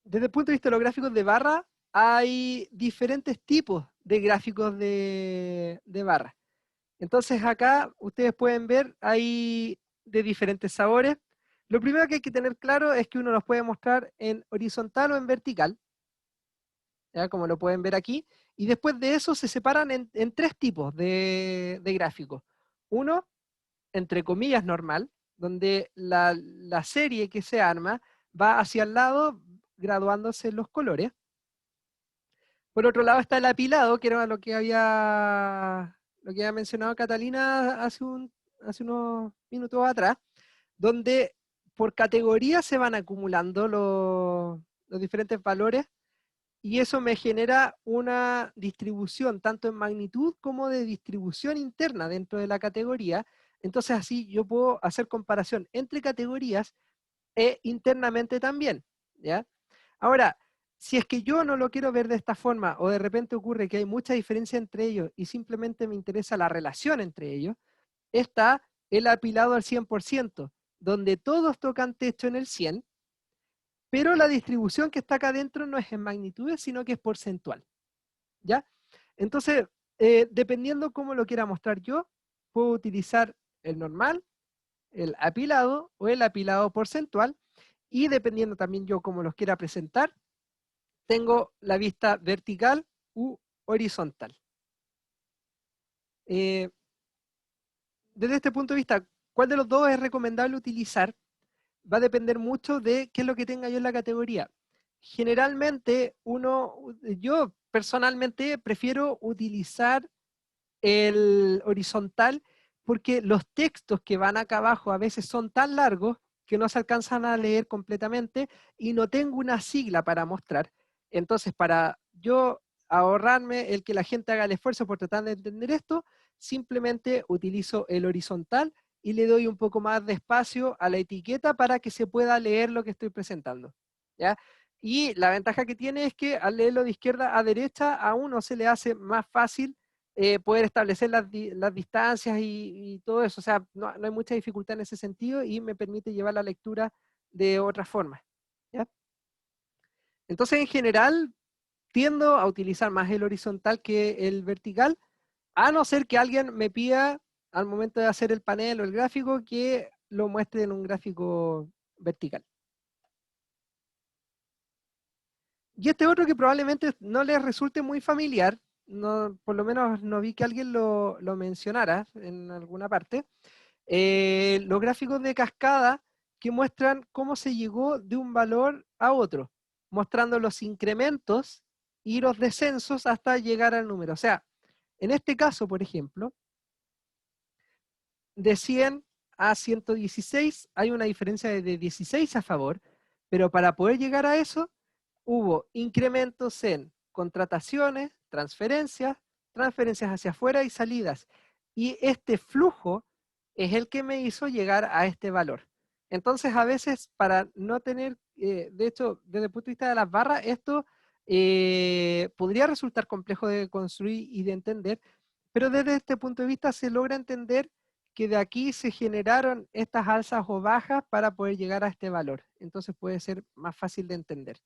desde el punto de vista de los gráficos de barra, hay diferentes tipos de gráficos de barra. Entonces acá ustedes pueden ver, hay de diferentes sabores. Lo primero que hay que tener claro es que uno los puede mostrar en horizontal o en vertical, ¿ya? Como lo pueden ver aquí, y después de eso se separan en tres tipos de gráficos. Uno, entre comillas, normal, donde la serie que se arma va hacia el lado graduándose los colores. Por otro lado está el apilado, que era lo que había mencionado Catalina hace unos minutos atrás, donde por categoría se van acumulando los diferentes valores y eso me genera una distribución tanto en magnitud como de distribución interna dentro de la categoría. Entonces así yo puedo hacer comparación entre categorías e internamente también, ¿ya? Ahora, si es que yo no lo quiero ver de esta forma o de repente ocurre que hay mucha diferencia entre ellos y simplemente me interesa la relación entre ellos, está el apilado al 100%, donde todos tocan techo en el 100, pero la distribución que está acá adentro no es en magnitudes, sino que es porcentual, ¿ya? Entonces, dependiendo cómo lo quiera mostrar yo, puedo utilizar el normal, el apilado o el apilado porcentual, y dependiendo también yo cómo los quiera presentar, tengo la vista vertical u horizontal. Desde este punto de vista, ¿cuál de los dos es recomendable utilizar? Va a depender mucho de qué es lo que tenga yo en la categoría. Generalmente, yo personalmente prefiero utilizar el horizontal porque los textos que van acá abajo a veces son tan largos que no se alcanzan a leer completamente y no tengo una sigla para mostrar. Entonces, para yo ahorrarme el que la gente haga el esfuerzo por tratar de entender esto, simplemente utilizo el horizontal y le doy un poco más de espacio a la etiqueta para que se pueda leer lo que estoy presentando, ¿ya? Y la ventaja que tiene es que al leerlo de izquierda a derecha a uno se le hace más fácil poder establecer las distancias y todo eso. O sea, no hay mucha dificultad en ese sentido y me permite llevar la lectura de otra forma, ¿ya? Entonces, en general, tiendo a utilizar más el horizontal que el vertical, a no ser que alguien me pida al momento de hacer el panel o el gráfico que lo muestre en un gráfico vertical. Y este otro que probablemente no les resulte muy familiar, no, por lo menos no vi que alguien lo mencionara en alguna parte, los gráficos de cascada que muestran cómo se llegó de un valor a otro, mostrando los incrementos y los descensos hasta llegar al número. O sea, en este caso, por ejemplo, de 100 a 116 hay una diferencia de 16 a favor, pero para poder llegar a eso hubo incrementos en contrataciones, transferencias hacia afuera y salidas. Y este flujo es el que me hizo llegar a este valor. Entonces, a veces, para no tener, de hecho, desde el punto de vista de las barras, esto podría resultar complejo de construir y de entender, pero desde este punto de vista se logra entender que de aquí se generaron estas alzas o bajas para poder llegar a este valor. Entonces puede ser más fácil de entender.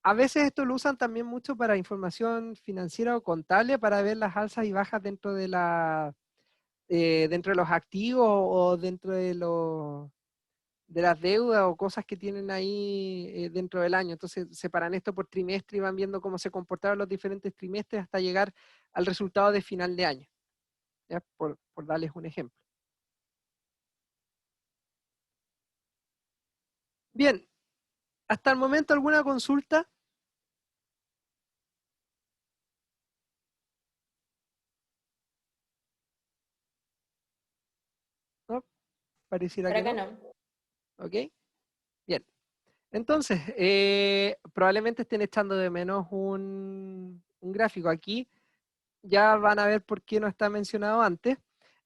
A veces esto lo usan también mucho para información financiera o contable, para ver las alzas y bajas dentro de dentro de los activos o dentro de las deudas o cosas que tienen ahí dentro del año. Entonces separan esto por trimestre y van viendo cómo se comportaron los diferentes trimestres hasta llegar al resultado de final de año. ¿Ya? Por darles un ejemplo. Bien, hasta el momento, ¿alguna consulta? ¿No? Pareciera Por que acá no. no. ¿Ok? Bien. Entonces, probablemente estén echando de menos un gráfico. Aquí ya van a ver por qué no está mencionado antes.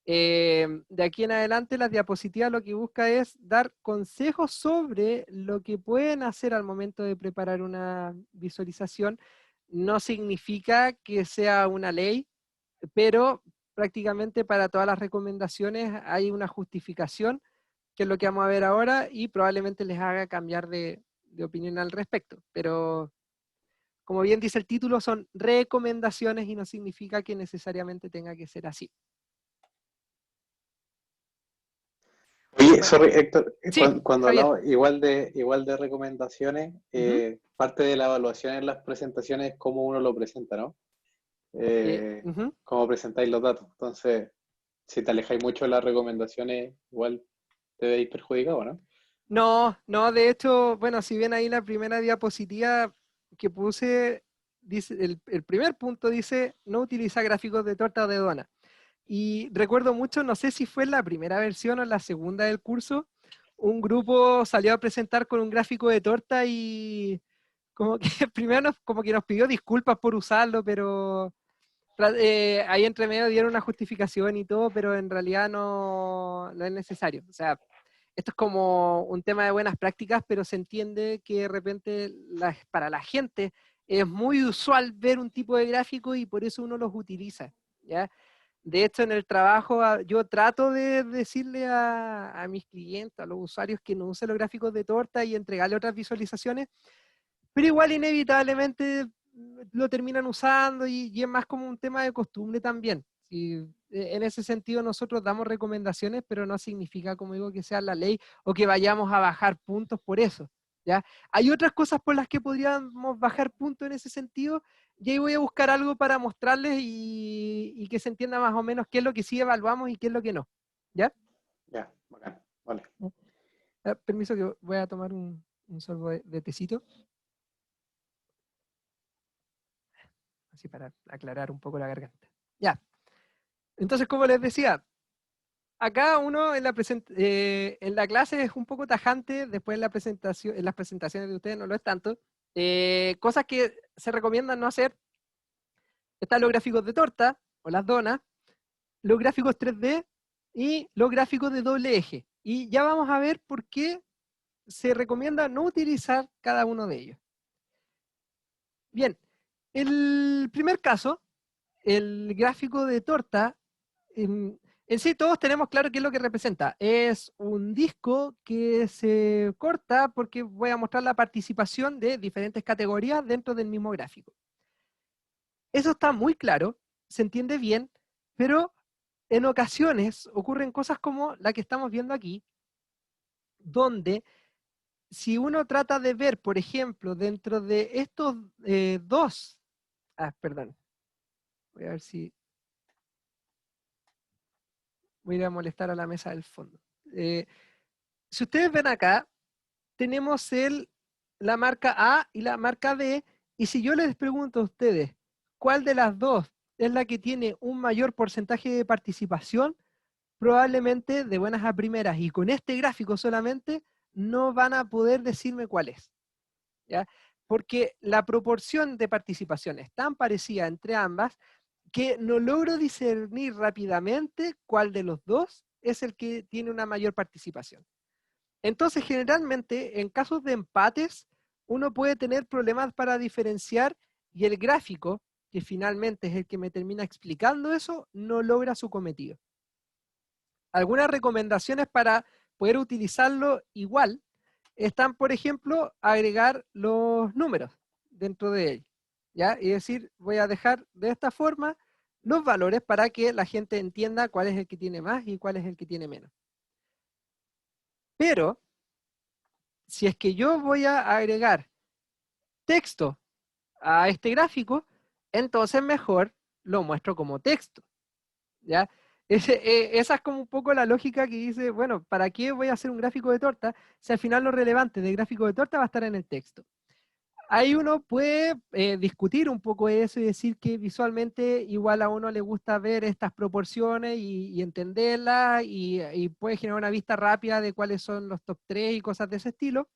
De aquí en adelante las diapositivas lo que busca es dar consejos sobre lo que pueden hacer al momento de preparar una visualización. No significa que sea una ley, pero prácticamente para todas las recomendaciones hay una justificación, que es lo que vamos a ver ahora, y probablemente les haga cambiar de opinión al respecto. Pero como bien dice el título, son recomendaciones y no significa que necesariamente tenga que ser así. Oye, Bueno, sorry, Héctor, sí, cuando Javier. hablamos igual de recomendaciones, parte de la evaluación en las presentaciones es cómo uno lo presenta, ¿no? Cómo presentáis los datos. Entonces, si te alejáis mucho de las recomendaciones, igual te veis perjudicado, ¿no? No, de hecho, bueno, si ven ahí la primera diapositiva que puse, dice, el primer punto dice, no utiliza gráficos de torta o de dona. Y recuerdo mucho, no sé si fue en la primera versión o en la segunda del curso, un grupo salió a presentar con un gráfico de torta y como que primero como que nos pidió disculpas por usarlo, pero ahí entre medio dieron una justificación y todo, pero en realidad no es necesario. O sea, esto es como un tema de buenas prácticas, pero se entiende que de repente para la gente es muy usual ver un tipo de gráfico y por eso uno los utiliza, ¿ya? De hecho, en el trabajo yo trato de decirle a mis clientes, a los usuarios, que no usen los gráficos de torta y entregarle otras visualizaciones, pero igual inevitablemente lo terminan usando y es más como un tema de costumbre también. Y en ese sentido nosotros damos recomendaciones, pero no significa, como digo, que sea la ley o que vayamos a bajar puntos por eso, ¿ya? Hay otras cosas por las que podríamos bajar puntos en ese sentido, y ahí voy a buscar algo para mostrarles y que se entienda más o menos qué es lo que sí evaluamos y qué es lo que no, ¿ya? Ya, bacán, vale. Permiso que voy a tomar un sorbo de tecito. Así para aclarar un poco la garganta. Ya. Entonces, como les decía, acá uno en la clase es un poco tajante, después en las presentaciones de ustedes no lo es tanto. Cosas que se recomiendan no hacer: están los gráficos de torta o las donas, los gráficos 3D y los gráficos de doble eje. Y ya vamos a ver por qué se recomienda no utilizar cada uno de ellos. Bien, el primer caso, el gráfico de torta, en sí todos tenemos claro qué es lo que representa. Es un disco que se corta porque voy a mostrar la participación de diferentes categorías dentro del mismo gráfico. Eso está muy claro, se entiende bien, pero en ocasiones ocurren cosas como la que estamos viendo aquí, donde si uno trata de ver, por ejemplo, dentro de estos dos, perdón, voy a ver si voy a ir a molestar a la mesa del fondo. Si ustedes ven acá, tenemos la marca A y la marca B, y si yo les pregunto a ustedes, ¿cuál de las dos es la que tiene un mayor porcentaje de participación? Probablemente de buenas a primeras, y con este gráfico solamente, no van a poder decirme cuál es, ¿ya? Porque la proporción de participación es tan parecida entre ambas que no logro discernir rápidamente cuál de los dos es el que tiene una mayor participación. Entonces, generalmente, en casos de empates, uno puede tener problemas para diferenciar, y el gráfico que finalmente es el que me termina explicando eso, no logra su cometido. Algunas recomendaciones para poder utilizarlo igual están, por ejemplo, agregar los números dentro de él, ¿ya? Y decir, voy a dejar de esta forma los valores para que la gente entienda cuál es el que tiene más y cuál es el que tiene menos. Pero, si es que yo voy a agregar texto a este gráfico, entonces mejor lo muestro como texto, ¿ya? Esa es como un poco la lógica que dice, bueno, ¿para qué voy a hacer un gráfico de torta si al final lo relevante del gráfico de torta va a estar en el texto? Ahí uno puede discutir un poco eso y decir que visualmente igual a uno le gusta ver estas proporciones y entenderlas y puede generar una vista rápida de cuáles son los top 3 y cosas de ese estilo,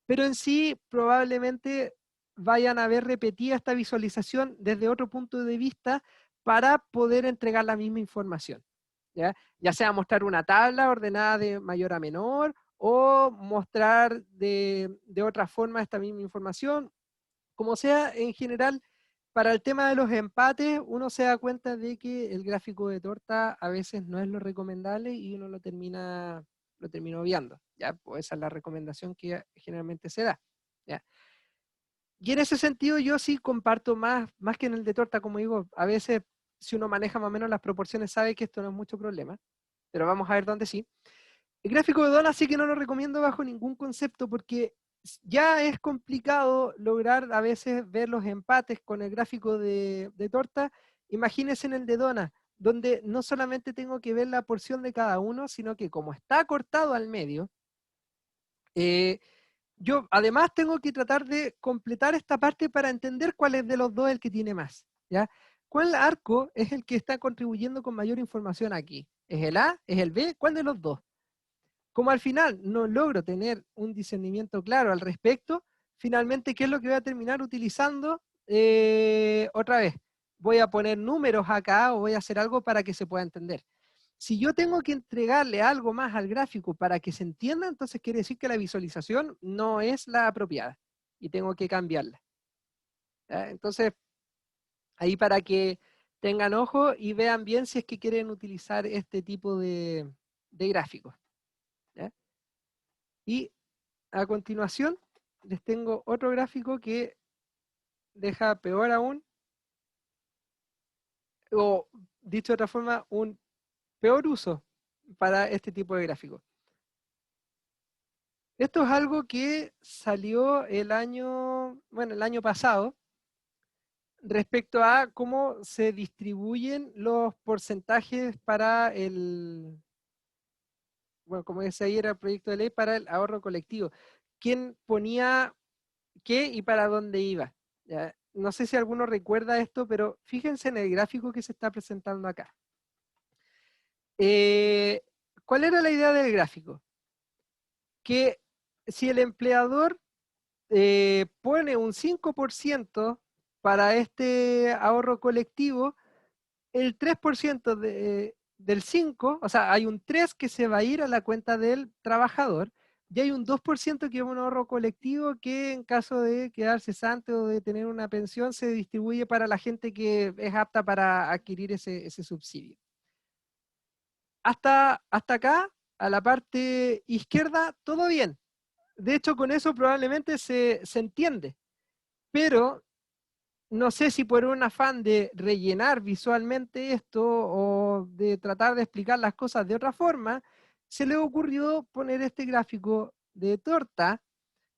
pero en sí probablemente vayan a ver repetida esta visualización desde otro punto de vista para poder entregar la misma información, ¿ya? Ya sea mostrar una tabla ordenada de mayor a menor, o mostrar de otra forma esta misma información. Como sea, en general, para el tema de los empates, uno se da cuenta de que el gráfico de torta a veces no es lo recomendable y uno lo termina obviando, ¿ya? Pues esa es la recomendación que generalmente se da, ¿ya? Y en ese sentido yo sí comparto más que en el de torta, como digo, a veces si uno maneja más o menos las proporciones sabe que esto no es mucho problema, pero vamos a ver dónde sí. El gráfico de dona sí que no lo recomiendo bajo ningún concepto porque ya es complicado lograr a veces ver los empates con el gráfico de torta. Imagínense en el de dona, donde no solamente tengo que ver la porción de cada uno, sino que como está cortado al medio, yo además tengo que tratar de completar esta parte para entender cuál es de los dos el que tiene más, ¿ya? ¿Cuál arco es el que está contribuyendo con mayor información aquí? ¿Es el A? ¿Es el B? ¿Cuál de los dos? Como al final no logro tener un discernimiento claro al respecto, finalmente, ¿qué es lo que voy a terminar utilizando? Otra vez, voy a poner números acá o voy a hacer algo para que se pueda entender. Si yo tengo que entregarle algo más al gráfico para que se entienda, entonces quiere decir que la visualización no es la apropiada y tengo que cambiarla, ¿ya? Entonces, ahí para que tengan ojo y vean bien si es que quieren utilizar este tipo de gráficos, ¿ya? Y a continuación les tengo otro gráfico que deja peor aún, o dicho de otra forma, un peor uso para este tipo de gráficos. Esto es algo que salió el año pasado, respecto a cómo se distribuyen los porcentajes para como decía ahí, era el proyecto de ley para el ahorro colectivo. ¿Quién ponía qué y para dónde iba? ¿Ya? No sé si alguno recuerda esto, pero fíjense en el gráfico que se está presentando acá. ¿Cuál era la idea del gráfico? Que si el empleador pone un 5% para este ahorro colectivo, el 3% del 5, o sea, hay un 3 que se va a ir a la cuenta del trabajador, y hay un 2% que es un ahorro colectivo que en caso de quedar cesante o de tener una pensión se distribuye para la gente que es apta para adquirir ese subsidio. Hasta acá, a la parte izquierda, todo bien. De hecho, con eso probablemente se entiende, pero no sé si por un afán de rellenar visualmente esto o de tratar de explicar las cosas de otra forma, se le ocurrió poner este gráfico de torta,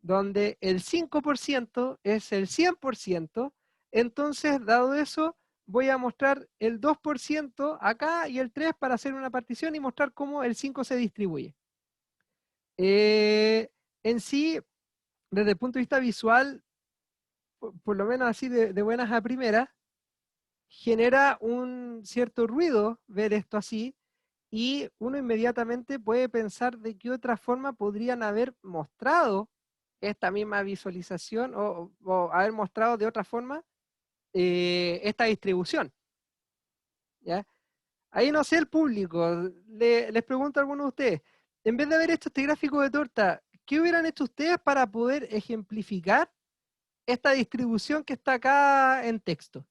donde el 5% es el 100%, entonces, dado eso, voy a mostrar el 2% acá y el 3% para hacer una partición y mostrar cómo el 5 se distribuye. En sí, desde el punto de vista visual, por lo menos así de buenas a primeras, genera un cierto ruido ver esto así, y uno inmediatamente puede pensar de qué otra forma podrían haber mostrado esta misma visualización o haber mostrado de otra forma esta distribución, ¿ya? Ahí no sé el público, les pregunto a algunos de ustedes, en vez de haber hecho este gráfico de torta, ¿qué hubieran hecho ustedes para poder ejemplificar esta distribución que está acá en texto?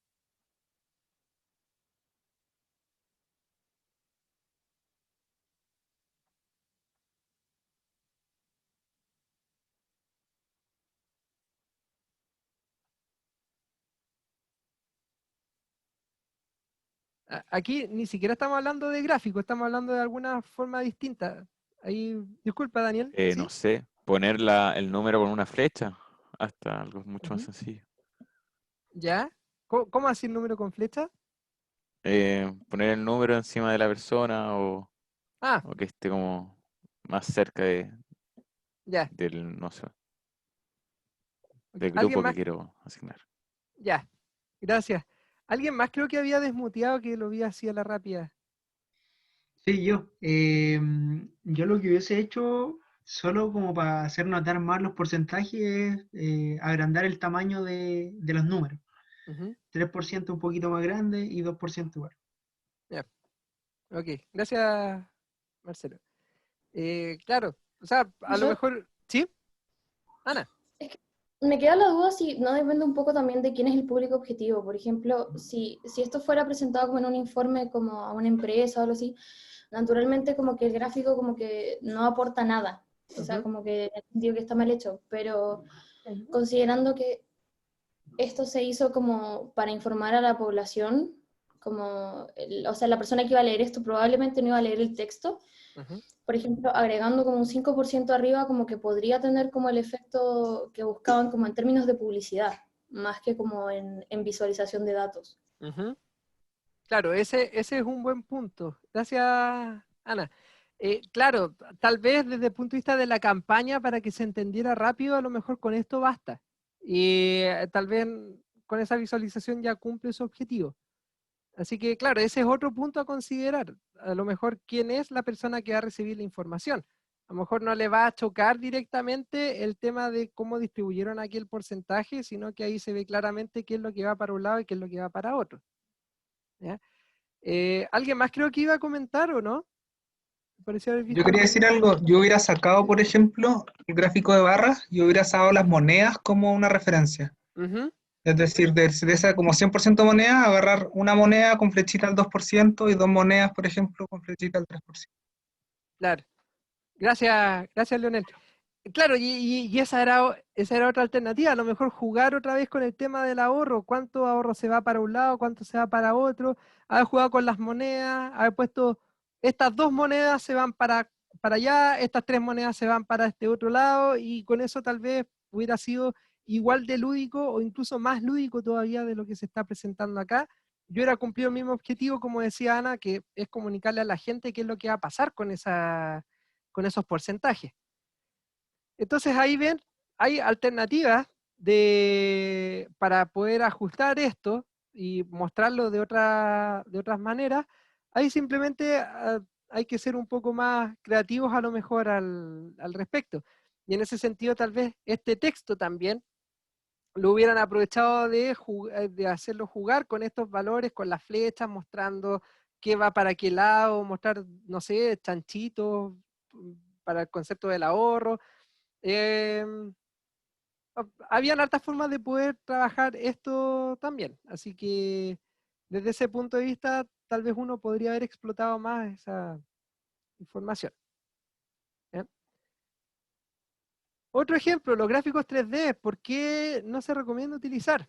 Aquí ni siquiera estamos hablando de gráfico, estamos hablando de alguna forma distinta. Ahí, disculpa, Daniel. No ¿Sí? sé, poner el número con una flecha, hasta algo mucho más Ujú. sencillo. ¿Ya? ¿Cómo así el número con flecha? Poner el número encima de la persona Ah, o que esté como más cerca ya. del, no sé, Ok. del ¿Alguien grupo que más? quiero asignar. Ya. Gracias. Alguien más creo que había desmuteado que lo vi así a la rápida. Sí, yo. Yo lo que hubiese hecho, solo como para hacer notar más los porcentajes, es agrandar el tamaño de los números. Ujú. 3% un poquito más grande y 2% igual. Ya. Ok. Gracias, Marcelo. Claro. O sea, a lo Yo mejor. ¿Sí? Ana. me queda la duda si no depende un poco también de quién es el público objetivo. Por ejemplo, si esto fuera presentado como en un informe como a una empresa o algo así, naturalmente como que el gráfico como que no aporta nada. O sea, Ujú. como que digo que está mal hecho, pero considerando que esto se hizo como para informar a la población, como, o sea, la persona que iba a leer esto probablemente no iba a leer el texto. Ujú. Por ejemplo, agregando como un 5% arriba, como que podría tener como el efecto que buscaban como en términos de publicidad, más que como en visualización de datos. Ujú. Claro, ese es un buen punto. Gracias, Ana. Claro, tal vez desde el punto de vista de la campaña, para que se entendiera rápido, a lo mejor con esto basta. Y tal vez con esa visualización ya cumple su objetivo. Así que, claro, ese es otro punto a considerar. A lo mejor quién es la persona que va a recibir la información. A lo mejor no le va a chocar directamente el tema de cómo distribuyeron aquí el porcentaje, sino que ahí se ve claramente qué es lo que va para un lado y qué es lo que va para otro. ¿Ya? ¿Alguien más creo que iba a comentar o no? Me pareció haber Yo visto quería alguien decir más. algo. Yo hubiera sacado, por ejemplo, el gráfico de barras y hubiera sacado las monedas como una referencia. Ujú. Es decir, de esa como 100% moneda, agarrar una moneda con flechita al 2% y dos monedas, por ejemplo, con flechita al 3%. Claro. Gracias, Leonel. Claro, y esa era otra alternativa. A lo mejor jugar otra vez con el tema del ahorro. ¿Cuánto ahorro se va para un lado? ¿Cuánto se va para otro? Haber jugado con las monedas, haber puesto estas dos monedas se van para allá, estas tres monedas se van para este otro lado, y con eso tal vez hubiera sido igual de lúdico o incluso más lúdico todavía de lo que se está presentando acá. Yo hubiera cumplido el mismo objetivo, como decía Ana, que es comunicarle a la gente qué es lo que va a pasar con esos porcentajes. Entonces ahí ven, hay alternativas para poder ajustar esto y mostrarlo de otras maneras. Ahí simplemente hay que ser un poco más creativos a lo mejor al respecto. Y en ese sentido tal vez este texto también lo hubieran aprovechado de hacerlo jugar con estos valores, con las flechas, mostrando qué va para qué lado, mostrar, no sé, chanchitos para el concepto del ahorro. Em, Habían hartas formas de poder trabajar esto también, así que desde ese punto de vista tal vez uno podría haber explotado más esa información. ¿Ya? Otro ejemplo, los gráficos 3D, ¿por qué no se recomienda utilizar?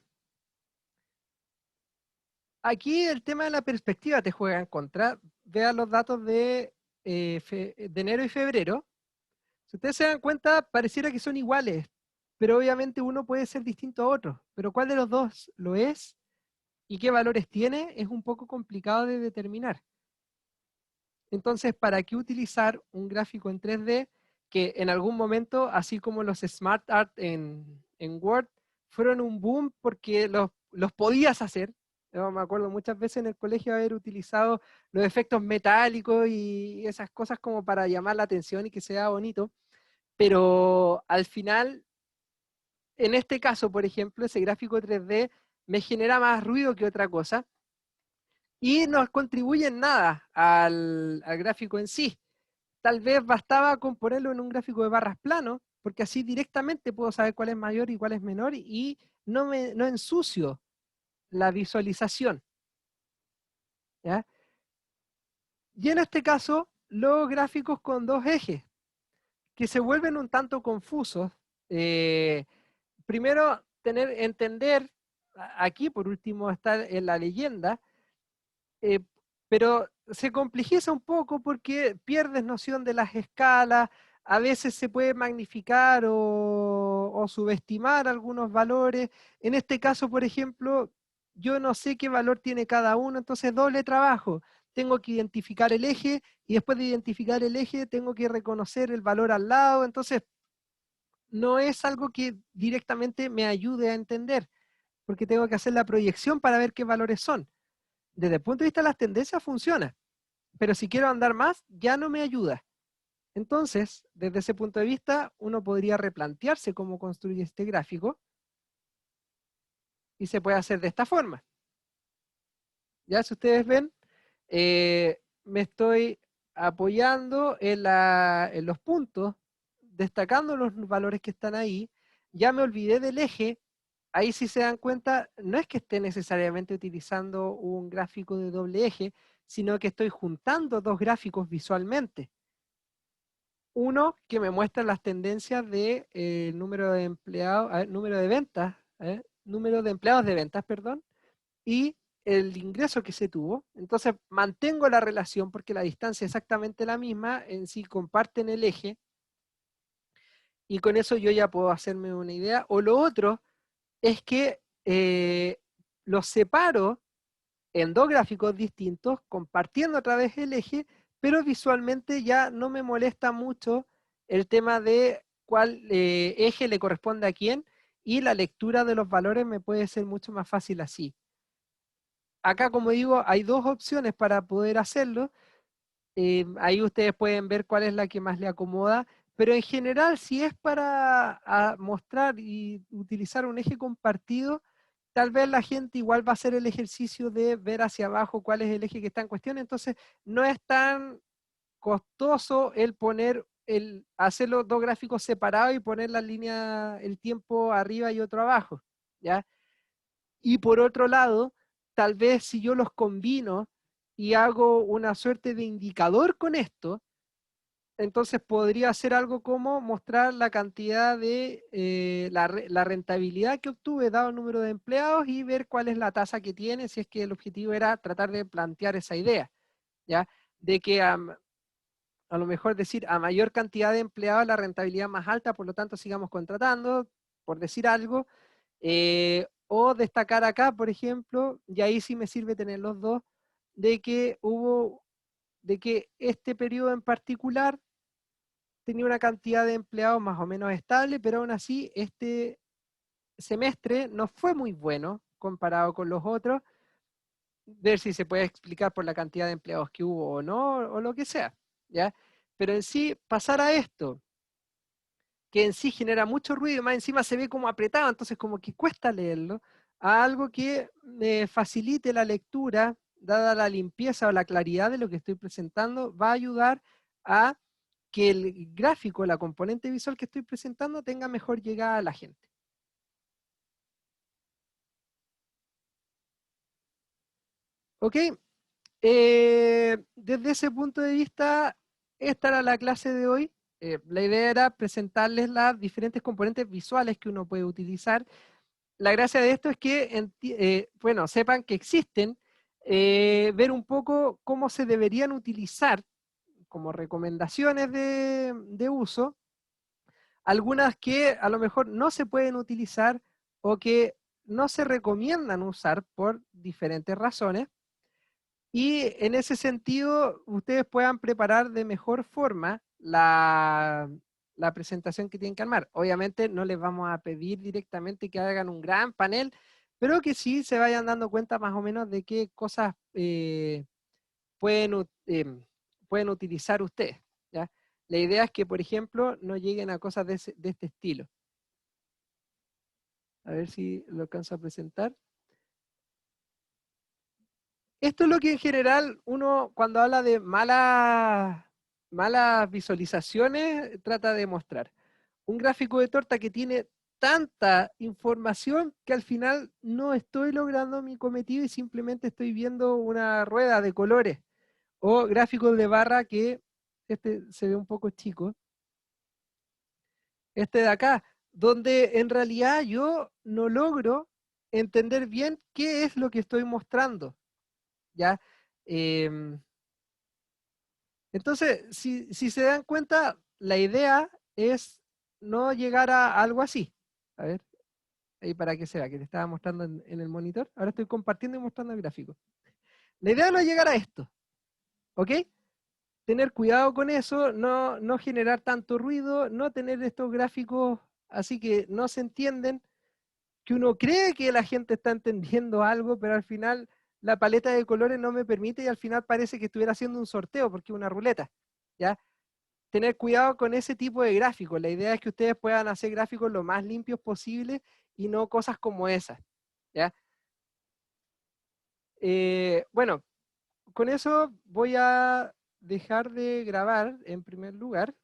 Aquí el tema de la perspectiva te juega en contra. Vean los datos de enero y febrero. Si ustedes se dan cuenta, pareciera que son iguales, pero obviamente uno puede ser distinto a otro. Pero ¿cuál de los dos lo es y qué valores tiene? Es un poco complicado de determinar. Entonces, ¿para qué utilizar un gráfico en 3D que en algún momento, así como los Smart Art en Word, fueron un boom porque los podías hacer? Yo me acuerdo muchas veces en el colegio haber utilizado los efectos metálicos y esas cosas como para llamar la atención y que sea bonito, pero al final, en este caso, por ejemplo, ese gráfico 3D me genera más ruido que otra cosa y no contribuye en nada al gráfico en sí. Tal vez bastaba con ponerlo en un gráfico de barras plano, porque así directamente puedo saber cuál es mayor y cuál es menor y no ensucio la visualización. ¿Ya? Y en este caso, los gráficos con dos ejes, que se vuelven un tanto confusos. Primero, entender, aquí por último está en la leyenda, pero se complejiza un poco porque pierdes noción de las escalas, a veces se puede magnificar o subestimar algunos valores. En este caso, por ejemplo, yo no sé qué valor tiene cada uno, entonces doble trabajo. Tengo que identificar el eje y después de identificar el eje tengo que reconocer el valor al lado, entonces no es algo que directamente me ayude a entender, porque tengo que hacer la proyección para ver qué valores son. Desde el punto de vista de las tendencias funciona, pero si quiero andar más, ya no me ayuda. Entonces, desde ese punto de vista, uno podría replantearse cómo construye este gráfico y se puede hacer de esta forma. Ya, si ustedes ven, me estoy apoyando en los puntos, destacando los valores que están ahí. Ya me olvidé del eje. Ahí si se dan cuenta, no es que esté necesariamente utilizando un gráfico de doble eje, sino que estoy juntando dos gráficos visualmente. Uno que me muestra las tendencias de número de empleados, número de ventas, número de empleados de ventas, perdón, y el ingreso que se tuvo. Entonces mantengo la relación porque la distancia es exactamente la misma, en sí comparten el eje, y con eso yo ya puedo hacerme una idea. O lo otro es que los separo en dos gráficos distintos, compartiendo a través del eje, pero visualmente ya no me molesta mucho el tema de cuál eje le corresponde a quién, y la lectura de los valores me puede ser mucho más fácil así. Acá, como digo, hay dos opciones para poder hacerlo. Ahí ustedes pueden ver cuál es la que más le acomoda, pero en general, si es para mostrar y utilizar un eje compartido, tal vez la gente igual va a hacer el ejercicio de ver hacia abajo cuál es el eje que está en cuestión, entonces no es tan costoso el hacer los dos gráficos separados y poner la línea, el tiempo arriba y otro abajo, ¿ya? Y por otro lado, tal vez si yo los combino y hago una suerte de indicador con esto, entonces podría hacer algo como mostrar la cantidad de la rentabilidad que obtuve dado el número de empleados y ver cuál es la tasa que tiene, si es que el objetivo era tratar de plantear esa idea, ¿ya? De que a lo mejor decir a mayor cantidad de empleados la rentabilidad más alta, por lo tanto sigamos contratando, por decir algo, o destacar acá, por ejemplo, y ahí sí me sirve tener los dos, de que este periodo en particular tenía una cantidad de empleados más o menos estable, pero aún así este semestre no fue muy bueno comparado con los otros, ver si se puede explicar por la cantidad de empleados que hubo o no, o lo que sea, ¿ya? Pero en sí, pasar a esto, que en sí genera mucho ruido, más encima se ve como apretado, entonces como que cuesta leerlo, a algo que me facilite la lectura, dada la limpieza o la claridad de lo que estoy presentando, va a ayudar a que el gráfico, la componente visual que estoy presentando, tenga mejor llegada a la gente. ¿Ok? Desde ese punto de vista, esta era la clase de hoy. La idea era presentarles las diferentes componentes visuales que uno puede utilizar. La gracia de esto es que, bueno, sepan que existen, ver un poco cómo se deberían utilizar como recomendaciones de uso, algunas que a lo mejor no se pueden utilizar o que no se recomiendan usar por diferentes razones. Y en ese sentido, ustedes puedan preparar de mejor forma la presentación que tienen que armar. Obviamente no les vamos a pedir directamente que hagan un gran panel, pero que sí se vayan dando cuenta más o menos de qué cosas pueden utilizar ustedes, ¿ya? La idea es que, por ejemplo, no lleguen a cosas de este estilo. A ver si lo alcanzo a presentar. Esto es lo que en general uno, cuando habla de malas visualizaciones, trata de mostrar. Un gráfico de torta que tiene tanta información que al final no estoy logrando mi cometido y simplemente estoy viendo una rueda de colores. O gráficos de barra que, este se ve un poco chico, este de acá, donde en realidad yo no logro entender bien qué es lo que estoy mostrando, ¿ya? Entonces, si se dan cuenta, la idea es no llegar a algo así. A ver, ahí para que se vea, que te estaba mostrando en el monitor. Ahora estoy compartiendo y mostrando el gráfico. La idea no es llegar a esto, ¿ok? Tener cuidado con eso, no generar tanto ruido, no tener estos gráficos así que no se entienden, que uno cree que la gente está entendiendo algo, pero al final la paleta de colores no me permite y al final parece que estuviera haciendo un sorteo porque es una ruleta, ¿ya? Tener cuidado con ese tipo de gráficos. La idea es que ustedes puedan hacer gráficos lo más limpios posible y no cosas como esas, ¿ya? Bueno, con eso voy a dejar de grabar en primer lugar.